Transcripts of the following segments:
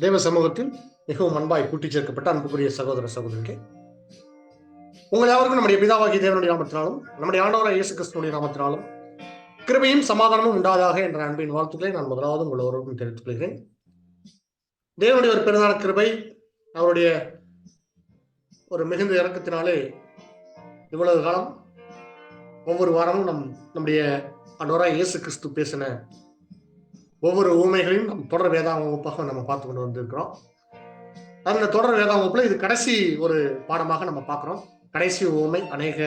தேவ சமூகத்தில் மிகவும் அன்பாய் கூட்டிச் சேர்க்கப்பட்ட அன்புக்குரிய சகோதர சகோதரிகளே, உங்கள் யாவருக்கும் நம்முடைய பிதாவாகிய தேவனுடைய நாமத்தினாலும் நம்முடைய ஆண்டவராகிய இயேசு கிறிஸ்துவினுடைய நாமத்தினாலும் கிருபையும் சமாதானமும் உண்டாதாக என்ற அன்பின் வாழ்த்துக்களை நான் முதலாவது உங்களோருக்கும் தெரிவித்துக் கொள்கிறேன். தேவனுடைய ஒரு பெரிதான கிருபை, அவருடைய ஒரு மிகுந்த இறக்கத்தினாலே இவ்வளவு காலம் ஒவ்வொரு வாரமும் நம்முடைய ஆண்டவராகிய இயேசு கிறிஸ்து பேசின ஒவ்வொரு ஊமைகளையும் நம் தொடர் வேதாங்க வகுப்பாக நம்ம பார்த்து கொண்டு வந்திருக்கிறோம். அந்த தொடர் வேதாங்க வகுப்புல இது கடைசி ஒரு பாடமாக நம்ம பார்க்கிறோம். கடைசி ஊமை, அநேக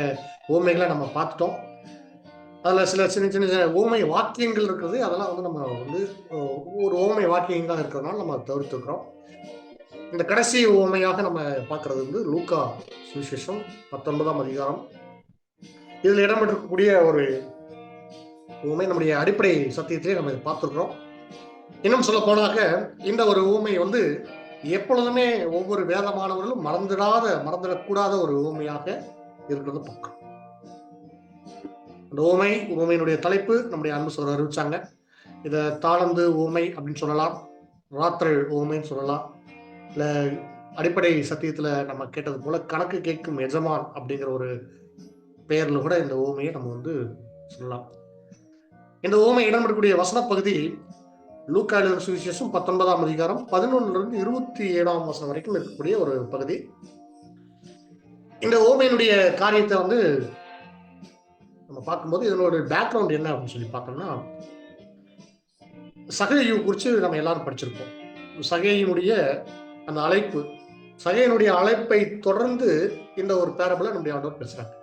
ஊமைகளை நம்ம பார்த்துட்டோம். அதுல சில சின்ன சின்ன ஊமை வாக்கியங்கள் இருக்கிறது, அதெல்லாம் நம்ம ஒரு ஊமை வாக்கியங்களாக இருக்கிறதுனால நம்ம தவிர்த்துக்கிறோம். இந்த கடைசி ஊமையாக நம்ம பார்க்கறது லூக்கா சுவிசேஷம் 19ஆம் அதிகாரம். இதுல இடம்பெற்றிருக்கக்கூடிய ஒரு ஊமை நம்முடைய அடிப்படை சத்தியத்திலே நம்ம பார்த்துருக்கிறோம். இன்னும் சொல்ல போனாக இந்த ஒரு ஊமை எப்பொழுதுமே ஒவ்வொரு வேத மாணவர்களும் மறந்துடக்கூடாத ஒரு ஊமையாக இருக்கிறது பார்க்கிறோம். அந்த ஊமையினுடைய தலைப்பு நம்முடைய அன்பு சொல்ற அறிவிச்சாங்க. இதை தாளந்து ஊமை அப்படின்னு சொல்லலாம், ராத்திரல் ஊமைன்னு சொல்லலாம், இல்ல அடிப்படை சத்தியத்துல நம்ம கேட்டது போல கணக்கு கேட்கும் எஜமான் அப்படிங்கிற ஒரு பெயர்ல கூட இந்த ஊமையை நம்ம சொல்லலாம். இந்த ஊமை இடம்பெறக்கூடிய வசன பகுதி லூக்கா எழுதின சுவிசேஷம் 19ஆம் அதிகாரம் 11 27 வசனம் வரைக்கும் இருக்கக்கூடிய ஒரு பகுதி. இந்த ஊமையினுடைய காரியத்தை நம்ம பார்க்கும்போது இதனோட பேக்ரவுண்ட் என்ன அப்படின்னு சொல்லி பார்க்கணும்னா, சகேயு குறித்து நம்ம எல்லாரும் படிச்சிருப்போம். சகேயினுடைய அந்த அழைப்பு, சகேயினுடைய அழைப்பை தொடர்ந்து இந்த ஒரு பேரபிளை நம்முடைய ஆண்டவர் பேசுறாங்க.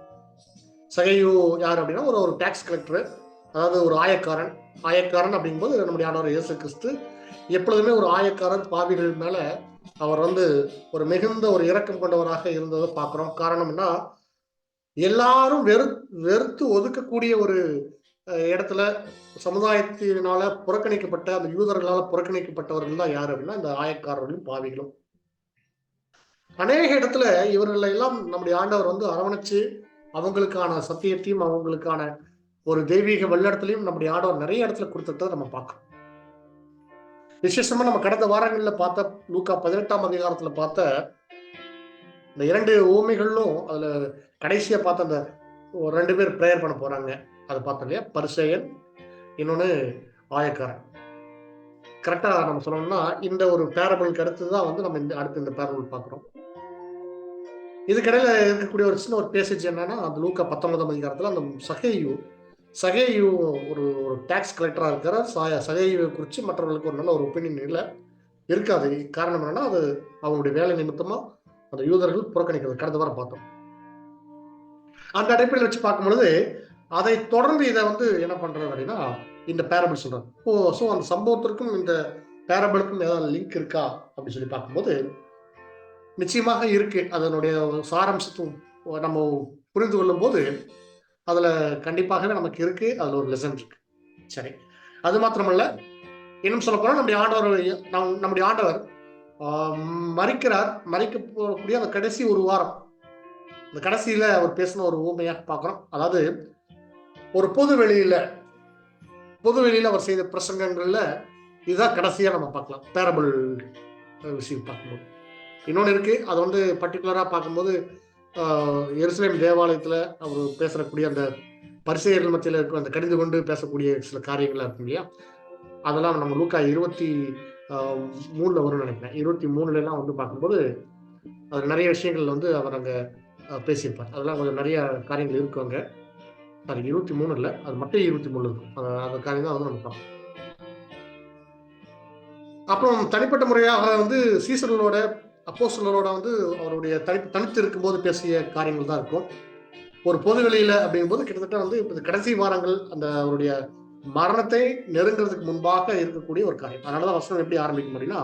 சகேயு யார் அப்படின்னா ஒரு டாக்ஸ் கலெக்டர், அதாவது ஒரு ஆயக்காரன் அப்படிங்கும்போது நம்முடைய ஆண்டவர் இயேசு கிறிஸ்து எப்பொழுதுமே ஒரு ஆயக்காரன் பாவிகள் மேல அவர் ஒரு மிகுந்த ஒரு இரக்கம் கொண்டவராக இருந்ததை பார்க்கிறோம். காரணம்னா, எல்லாரும் வெறுத்து ஒதுக்கக்கூடிய ஒரு இடத்துல சமுதாயத்தினால புறக்கணிக்கப்பட்ட அந்த யூதர்களால் புறக்கணிக்கப்பட்டவர்கள் தான் யாரு அப்படின்னா இந்த ஆயக்காரர்களும் பாவிகளும். அநேக இடத்துல இவர்கள் எல்லாம் நம்முடைய ஆண்டவர் அரவணைச்சு அவங்களுக்கான சத்தியத்தையும் அவங்களுக்கான ஒரு தெய்வீக வழிநடத்தலையும் நம்முடைய ஆண்டவர் நிறைய இடத்துல கொடுத்ததை நம்ம பார்க்கிறோம். விசேஷமா நம்ம கடந்த வாரங்கள்ல பார்த்த லூக்கா 18ஆம் அதிகாரத்துல பார்த்த இந்த 2 ஊமைகளும், அதுல கடைசியா பார்த்த அந்த 2 பேர் பிரேயர் பண்ண போறாங்க, அதை பார்த்தோம் இல்லையா? பரிசேயன், இன்னொன்னு ஆயக்காரன். கரெக்டா நம்ம சொல்லணும்னா இந்த ஒரு பேரபிளுக்கு அடுத்துதான் நம்ம அடுத்து இந்த பேரபிள் பார்க்கிறோம். இதுக்கிடையில இருக்கக்கூடிய ஒரு சின்ன ஒரு பேசேஜ் என்னன்னா, அந்த லூக்கா 19ஆம் அதிகாரத்துல அந்த சகேயு ஒரு டாக்ஸ் கலெக்டரா இருக்கிற சகேயுவை குறித்து மற்றவர்களுக்கு ஒரு நல்ல ஒரு ஒப்பீனியன் இருக்காது. காரணம் என்னன்னா, அது அவங்களுடைய வேலை நிமித்தமா அந்த யூதர்கள் புறக்கணிக்கிறது கடந்த வாரம் பார்த்தோம். அந்த அடிப்படையில் வச்சு பார்க்கும் பொழுது அதை தொடர்ந்து இதை என்ன பண்றது அப்படின்னா இந்த பேரபிள் சொல்றாங்க. ஸோ அந்த சம்பவத்திற்கும் இந்த பேரபிளுக்கும் ஏதாவது லிங்க் இருக்கா அப்படின்னு சொல்லி பார்க்கும்போது நிச்சயமாக இருக்கு. அதனுடைய சாராம்சத்தும் நம்ம புரிந்து கொள்ளும் போது அதுல கண்டிப்பாகவே நமக்கு இருக்கு, அதுல ஒரு லெசன் இருக்கு. சரி, அது மாத்திரமல்ல, இன்னும் சொல்ல போனா நம்முடைய ஆண்டவர் மறிக்கிறார். மறிக்க போகக்கூடிய அந்த கடைசி ஒரு வாரம், இந்த கடைசியில அவர் பேசின ஒரு ஊமையாக பார்க்கிறோம். அதாவது ஒரு பொது வெளியில அவர் செய்த பிரசங்கங்கள்ல இதுதான் கடைசியா நம்ம பார்க்கலாம் பேரபிள் விஷயம் பார்க்கும்போது. இன்னொன்னு இருக்கு, அது பர்டிகுலரா பார்க்கும்போது எருசலேம் தேவாலயத்துல அவர் பேசக்கூடிய அந்த பரிசேயர்கள் மத்தியில இருக்க அந்த கடிந்து கொண்டு பேசக்கூடிய சில காரியங்களா இருக்கும் இல்லையா? அதெல்லாம் நம்ம லூக்கா 23 வரும்னு நினைக்கிறேன். 23 எல்லாம் பார்க்கும்போது அது நிறைய விஷயங்கள் அவர் அங்க பேசியிருப்பார். அதெல்லாம் கொஞ்சம் நிறைய காரியங்கள் இருக்கு அங்க. சாரி, 23 இல்லை, அது மட்டும் 23 இருக்கும். அந்த காரியம் தான் நம்ம பார்ப்போம். அப்புறம் தனிப்பட்ட முறையாக சீசர்களோட அப்போஸ்தலரோட அவருடைய தனித்து இருக்கும்போது பேசிய காரியங்கள் தான் இருக்கும். ஒரு பொது வெளியில அப்படிங்கும்போது கிட்டத்தட்ட இப்போ கடைசி வாரங்கள் அந்த அவருடைய மரணத்தை நெருங்கிறதுக்கு முன்பாக இருக்கக்கூடிய ஒரு காரியம். அதனாலதான் வசனம் எப்படி ஆரம்பிக்கும் அப்படின்னா,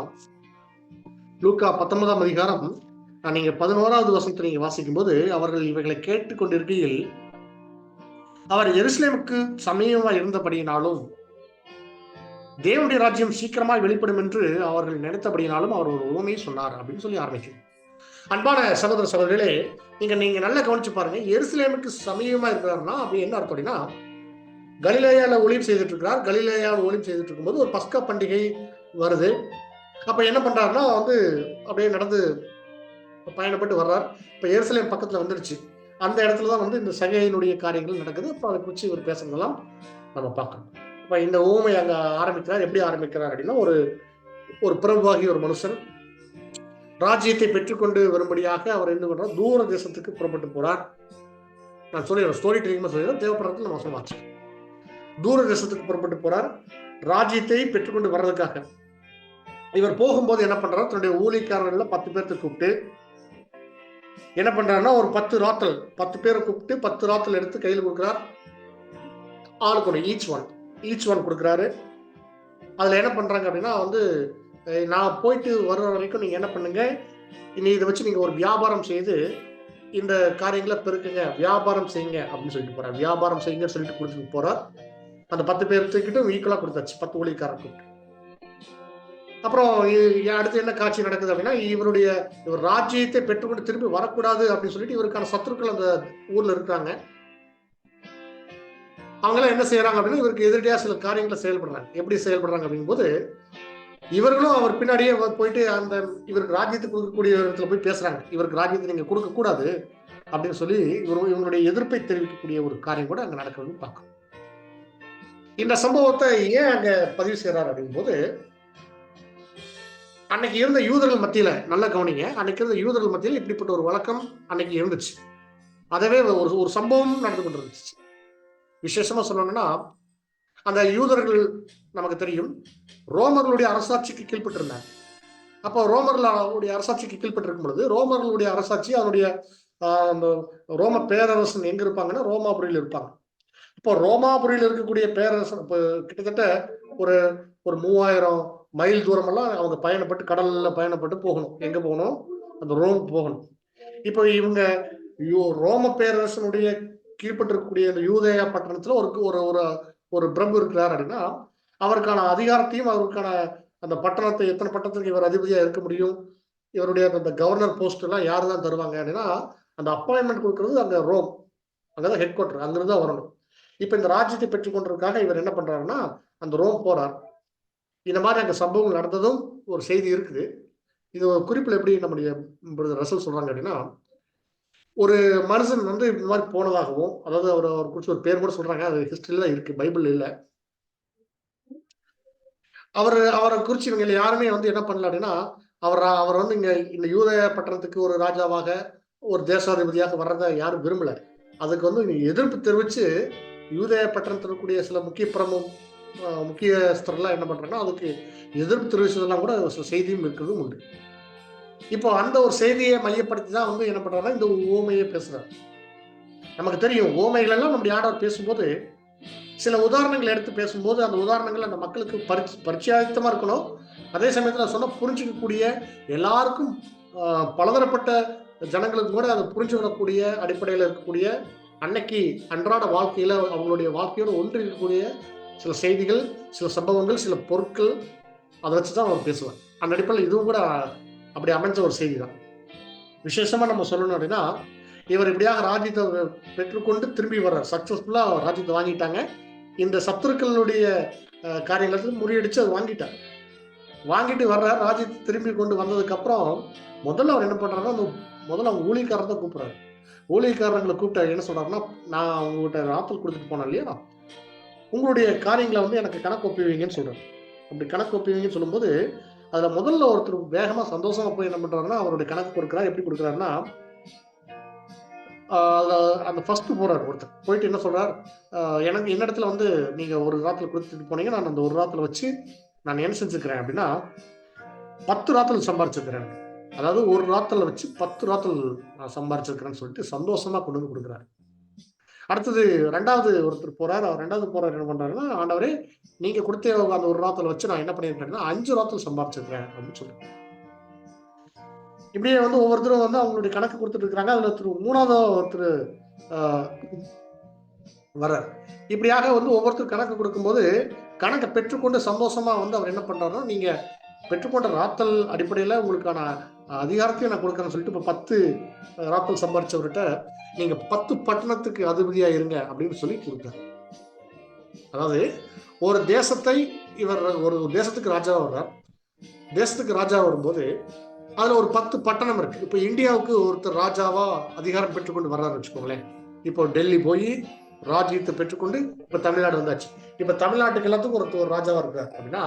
லூக்கா 19ஆம் அதிகாரம் நீங்க 11வது வசனத்தை நீங்க வாசிக்கும் போது, அவர்கள் இவைகளை கேட்டுக்கொண்டிருக்கையில் அவர் எருசலேமுக்கு சமீபமா இருந்தபடியினாலும் தேவனுடைய ராஜ்யம் சீக்கிரமாய் வெளிப்படும் என்று அவர்கள் நினைத்தபடினாலும் அவர் ஒரு ஊமையை சொன்னார் அப்படின்னு சொல்லி ஆரம்பிக்கும். அன்பான சகோதர சகோதரிகளே, நீங்க நல்லா கவனிச்சு பாருங்க. எருசலேமுக்கு சமீபமா இருக்கிறாருன்னா அப்படி என்ன அர்த்தம் அப்படின்னா, கலிலேயால ஊழியம் செய்துட்டு இருக்கிறார். கலிலேயாவில் ஊழியம் செய்துட்டு இருக்கும்போது ஒரு பஸ்கா பண்டிகை வருது. அப்ப என்ன பண்றாருன்னா வந்து அப்படியே நடந்து பயணப்பட்டு வர்றார். இப்ப எருசலேம் பக்கத்துல வந்துருச்சு. அந்த இடத்துல தான் வந்து இந்த சகேயினுடைய காரியங்கள் நடக்குது. அப்ப அதை குறிச்சு இவர் பேசுறதெல்லாம் நம்ம பார்க்கணும். இப்ப இந்த ஊமை அங்க ஆரம்பிக்கிறார். எப்படி ஆரம்பிக்கிறார் அப்படின்னா, ஒரு ஒரு பிரபுவாகிய ஒரு மனுஷன் ராஜ்யத்தை பெற்றுக்கொண்டு வரும்படியாக அவர் என்ன பண்றார், தூர தேசத்துக்கு புறப்பட்டு போறார். நான் சொல்லிடுறேன், ஸ்டோரி டெல்லிங்மா சொல்லிடுறேன், தேவைப்படுறதுல நம்ம வசனம் வாசிக்கிறோம். தூர தேசத்துக்கு புறப்பட்டு போறார் ராஜ்யத்தை பெற்றுக்கொண்டு வர்றதுக்காக. இவர் போகும்போது என்ன பண்றாரு, தன்னுடைய ஊழியக்காரர்கள 10 பேர்த்த கூப்பிட்டு என்ன பண்றாருன்னா, ஒரு 10 பேரை கூப்பிட்டு 10 ராத்தல் எடுத்து கையில் கொடுக்குறார். ஆளுக்கு ஒன்று, ஈச் ஒன் கொடுக்குறாரு. அதுல என்ன பண்றாங்க அப்படின்னா வந்து, நான் போயிட்டு வர்ற வரைக்கும் நீங்க என்ன பண்ணுங்க, இனி இதை வச்சு நீங்க ஒரு வியாபாரம் செய்து இந்த காரியங்களை பெருக்குங்க, வியாபாரம் செய்யுங்க அப்படின்னு சொல்லிட்டு போறார். வியாபாரம் செய்யுங்கன்னு சொல்லிட்டு கொடுத்துட்டு போறார். அந்த 10 பேர்த்துக்கிட்டும் ஈக்குவலா கொடுத்தாச்சு, 10 ஊழியக்காரர் கூப்பிட்டு. அப்புறம் அடுத்து என்ன காட்சி நடக்குது அப்படின்னா, இவர் ராஜ்யத்தை பெற்றுக்கொண்டு திரும்பி வரக்கூடாது அப்படின்னு சொல்லிட்டு இவருக்கான சத்துருக்கள் அந்த ஊர்ல இருக்காங்க. அவங்களாம் என்ன செய்யறாங்க அப்படின்னா, இவருக்கு எதிரடியா சில காரியங்களை செயல்படுறாங்க. எப்படி செயல்படுறாங்க அப்படிங்கும் போது, இவர்களும் அவர் பின்னாடியே போயிட்டு அந்த இவருக்கு ராஜ்யத்தை கொடுக்கக்கூடிய இடத்துல போய் பேசுறாங்க. இவருக்கு ராஜ்யத்தை நீங்க கொடுக்க கூடாது அப்படின்னு சொல்லி இவங்களுடைய எதிர்ப்பை தெரிவிக்கக்கூடிய ஒரு காரியம் கூட அங்க நடக்கிறது பார்க்கணும். இந்த சம்பவத்தை ஏன் அங்க பதிவு செய்யறாரு அப்படிங்கும் போது, அன்னைக்கு இருந்த யூதர்கள் மத்தியில, நல்ல கவனிங்க, அன்னைக்கு இருந்த யூதர்கள் மத்தியில் இப்படிப்பட்ட ஒரு வழக்கம் அன்னைக்கு இருந்துச்சு. அதவே ஒரு சம்பவம் நடந்து கொண்டிருந்துச்சு. விசேஷமா சொல்லணும்னா, அந்த யூதர்கள் நமக்கு தெரியும் ரோமர்களுடைய அரசாட்சிக்கு கீழ்பட்டிருந்தாங்க. அப்போ ரோமர்களுடைய அரசாட்சிக்கு கீழ்பட்டிருக்கும் பொழுது, ரோமர்களுடைய அரசாட்சி அதனுடைய அந்த ரோம பேரரசன் எங்க இருப்பாங்கன்னா ரோமாபுரியில் இருப்பாங்க. இப்போ ரோமாபுரியில் இருக்கக்கூடிய பேரரசன் கிட்டத்தட்ட ஒரு 3000 மைல் தூரம் எல்லாம் அவங்க பயணப்பட்டு, கடல்ல பயணப்பட்டு போகணும். எங்க போகணும், அந்த ரோம் போகணும். இப்போ இவங்க ரோம பேரரசனுடைய கீழ்பட்டிருக்கக்கூடிய அந்த யூதேயா பட்டணத்துல ஒரு பிரபு இருக்கிறார் அப்படின்னா, அவருக்கான அதிகாரத்தையும் அவருக்கான அந்த பட்டணத்தை, எத்தனை பட்டணத்துக்கு இவர் அதிபதியா இருக்க முடியும், இவருடைய அந்த கவர்னர் போஸ்ட் எல்லாம் யாரு தான் தருவாங்க அப்படின்னா, அந்த அப்பாயின்மெண்ட் கொடுக்கறது அங்க ரோம், அங்கதான் ஹெட் குவார்டர், அங்கிருந்து தான் வரணும். இப்ப இந்த ராஜ்யத்தை பெற்றுக்கொண்டதுக்காக இவர் என்ன பண்றாருன்னா, அந்த ரோம் போறார். இந்த மாதிரி அங்க சம்பவங்கள் நடந்ததும் ஒரு செய்தி இருக்குது. இது ஒரு குறிப்பில் எப்படி நம்முடைய ரசூல் சொல்றாங்க அப்படின்னா, ஒரு மனுஷன் வந்து இந்த மாதிரி போனதாகவும், அதாவது அவர் குறிச்சு ஒரு பேர் கூட சொல்றாங்க, அது ஹிஸ்டரியில தான் இருக்கு, பைபிள் இல்ல. அவரை குறிச்சு இவங்க யாருமே வந்து என்ன பண்ணல அப்படின்னா, அவர் வந்து இங்க இந்த யூதேய பட்டணத்துக்கு ஒரு ராஜாவாக, ஒரு தேசாதிபதியாக வர்றதை யாரும் விரும்பல. அதுக்கு வந்து எதிர்ப்பு தெரிவிச்சு யூதேய பட்டணத்தில் இருக்கக்கூடிய சில முக்கியஸ்தரெல்லாம் என்ன பண்றாங்கன்னா, அதுக்கு எதிர்ப்பு தெரிவிச்சதெல்லாம் கூட சில செய்தியும் இருக்கிறதும் உண்டு. இப்போ அந்த ஒரு செய்தியை மையப்படுத்தி தான் வந்து என்ன பண்றாங்கன்னா, இந்த ஓமையை பேசுறாரு. நமக்கு தெரியும் ஓமைகள் எல்லாம் நம்முடைய ஆண்டவர் பேசும்போது சில உதாரணங்கள் எடுத்து பேசும்போது, அந்த உதாரணங்கள் அந்த மக்களுக்கு பரிச்சயமா இருக்கணும். அதே சமயத்தில் சொன்ன புரிஞ்சுக்கக்கூடிய, எல்லாருக்கும் பலதரப்பட்ட ஜனங்களுக்கு கூட அதை புரிஞ்சு வரக்கூடிய அடிப்படையில் இருக்கக்கூடிய, அன்னைக்கு அன்றாட வாழ்க்கையில அவங்களுடைய வாழ்க்கையோடு ஒன்றி இருக்கக்கூடிய சில செய்திகள், சில சம்பவங்கள், சில பொருட்கள், அதை வச்சுதான் அவர் பேசுவார். அந்த அடிப்படையில் இதுவும் கூட அப்படி அமைஞ்ச ஒரு செய்தி தான். விசேஷமா நம்ம சொல்லணும் அப்படின்னா, இவர் இப்படியாக ராஜ்யத்தை பெற்றுக்கொண்டு திரும்பி வர்றார். சக்சஸ்ஃபுல்லா ராஜ்யத்தை வாங்கிட்டாங்க. இந்த சத்துருக்களுடைய காரியங்களுக்கு முறியடிச்சு அதை வாங்கிட்டு வர்றார். ராஜ்யத்தை திரும்பி கொண்டு வந்ததுக்கு அப்புறம் முதல்ல அவர் என்ன பண்றாருன்னா, முதல்ல அவங்க ஊழியக்காரர் தான் கூப்பிடுறாரு. ஊழியக்காரங்களை கூப்பிட்டு என்ன சொல்றாருன்னா, நான் உங்ககிட்ட ராத்தல் கொடுத்துட்டு போனேன் இல்லையா, உங்களுடைய காரியங்களை வந்து எனக்கு கணக்கு ஒப்புவீங்கன்னு சொல்றாரு. அப்படி கணக்கு ஒப்புவீங்கன்னு சொல்லும்போது, அதுல முதல்ல ஒருத்தர் வேகமா சந்தோஷமா போய் என்ன பண்றாருன்னா, அவருடைய கணக்கு கொடுக்குறாரு. எப்படி கொடுக்குறாருன்னா, அந்த ஃபர்ஸ்ட் போறாரு ஒருத்தர். போயிட்டு என்ன சொல்றார், எனக்கு என்னிடத்துல வந்து நீங்க ஒரு ராத்துல கொடுத்துட்டு போனீங்க, நான் அந்த ஒரு ராத்துல வச்சு நான் என்ன செஞ்சுக்கிறேன் அப்படின்னா 10 ராத்தல் சம்பாரிச்சிருக்கிறேன். அதாவது ஒரு ராத்தல வச்சு 10 ராத்தல் நான் சம்பாரிச்சிருக்கிறேன்னு சொல்லிட்டு சந்தோஷமா கொண்டு வந்து கொடுக்குறாரு. அடுத்தது 2வது ஒருத்தர் போறாரு. அவர் 2வது போறாரு என்ன பண்றாருன்னா, ஆண்டவரே நீங்க கொடுத்த அந்த ஒரு ராத்தல வச்சு நான் என்ன பண்ணியிருக்கேன்னா 5 ராத்தல் சம்பாரிச்சிருக்கிறேன் அப்படின்னு சொல்றேன். இப்படியே வந்து ஒவ்வொருத்தரும் வந்து அவங்களுடைய கணக்கு கொடுத்துட்டு இருக்காங்க. அதுல 3வது ஒருத்தர் வர, இப்படியாக வந்து ஒவ்வொருத்தர் கணக்கு கொடுக்கும்போது, கணக்கை பெற்றுக்கொண்டு சந்தோஷமா வந்து அவர் என்ன பண்றாருன்னா, நீங்க பெற்றுக்கொண்ட ராத்தல் அடிப்படையில உங்களுக்கான அதிகாரத்தையும் நான் கொடுக்கறேன்னு சொல்லிட்டு இப்ப 10 ராத்தல் சம்பாரிச்சவர்கிட்ட நீங்க 10 பட்டணத்துக்கு அதிபதியா இருங்க அப்படின்னு சொல்லி கொடுத்தார். அதாவது ஒரு தேசத்தை ஒரு தேசத்துக்கு ராஜாவா வர்றார். தேசத்துக்கு ராஜா வரும்போது அதுல ஒரு 10 பட்டணம் இருக்கு. இப்ப இந்தியாவுக்கு ஒருத்தர் ராஜாவா அதிகாரம் பெற்றுக்கொண்டு வர்றாரு வச்சுக்கோங்களேன். இப்போ டெல்லி போய் ராஜ்யத்தை பெற்றுக்கொண்டு இப்ப தமிழ்நாடு வந்தாச்சு. இப்ப தமிழ்நாட்டுக்கு எல்லாத்துக்கும் ஒருத்தர் ஒரு ராஜாவா இருக்காரு அப்படின்னா,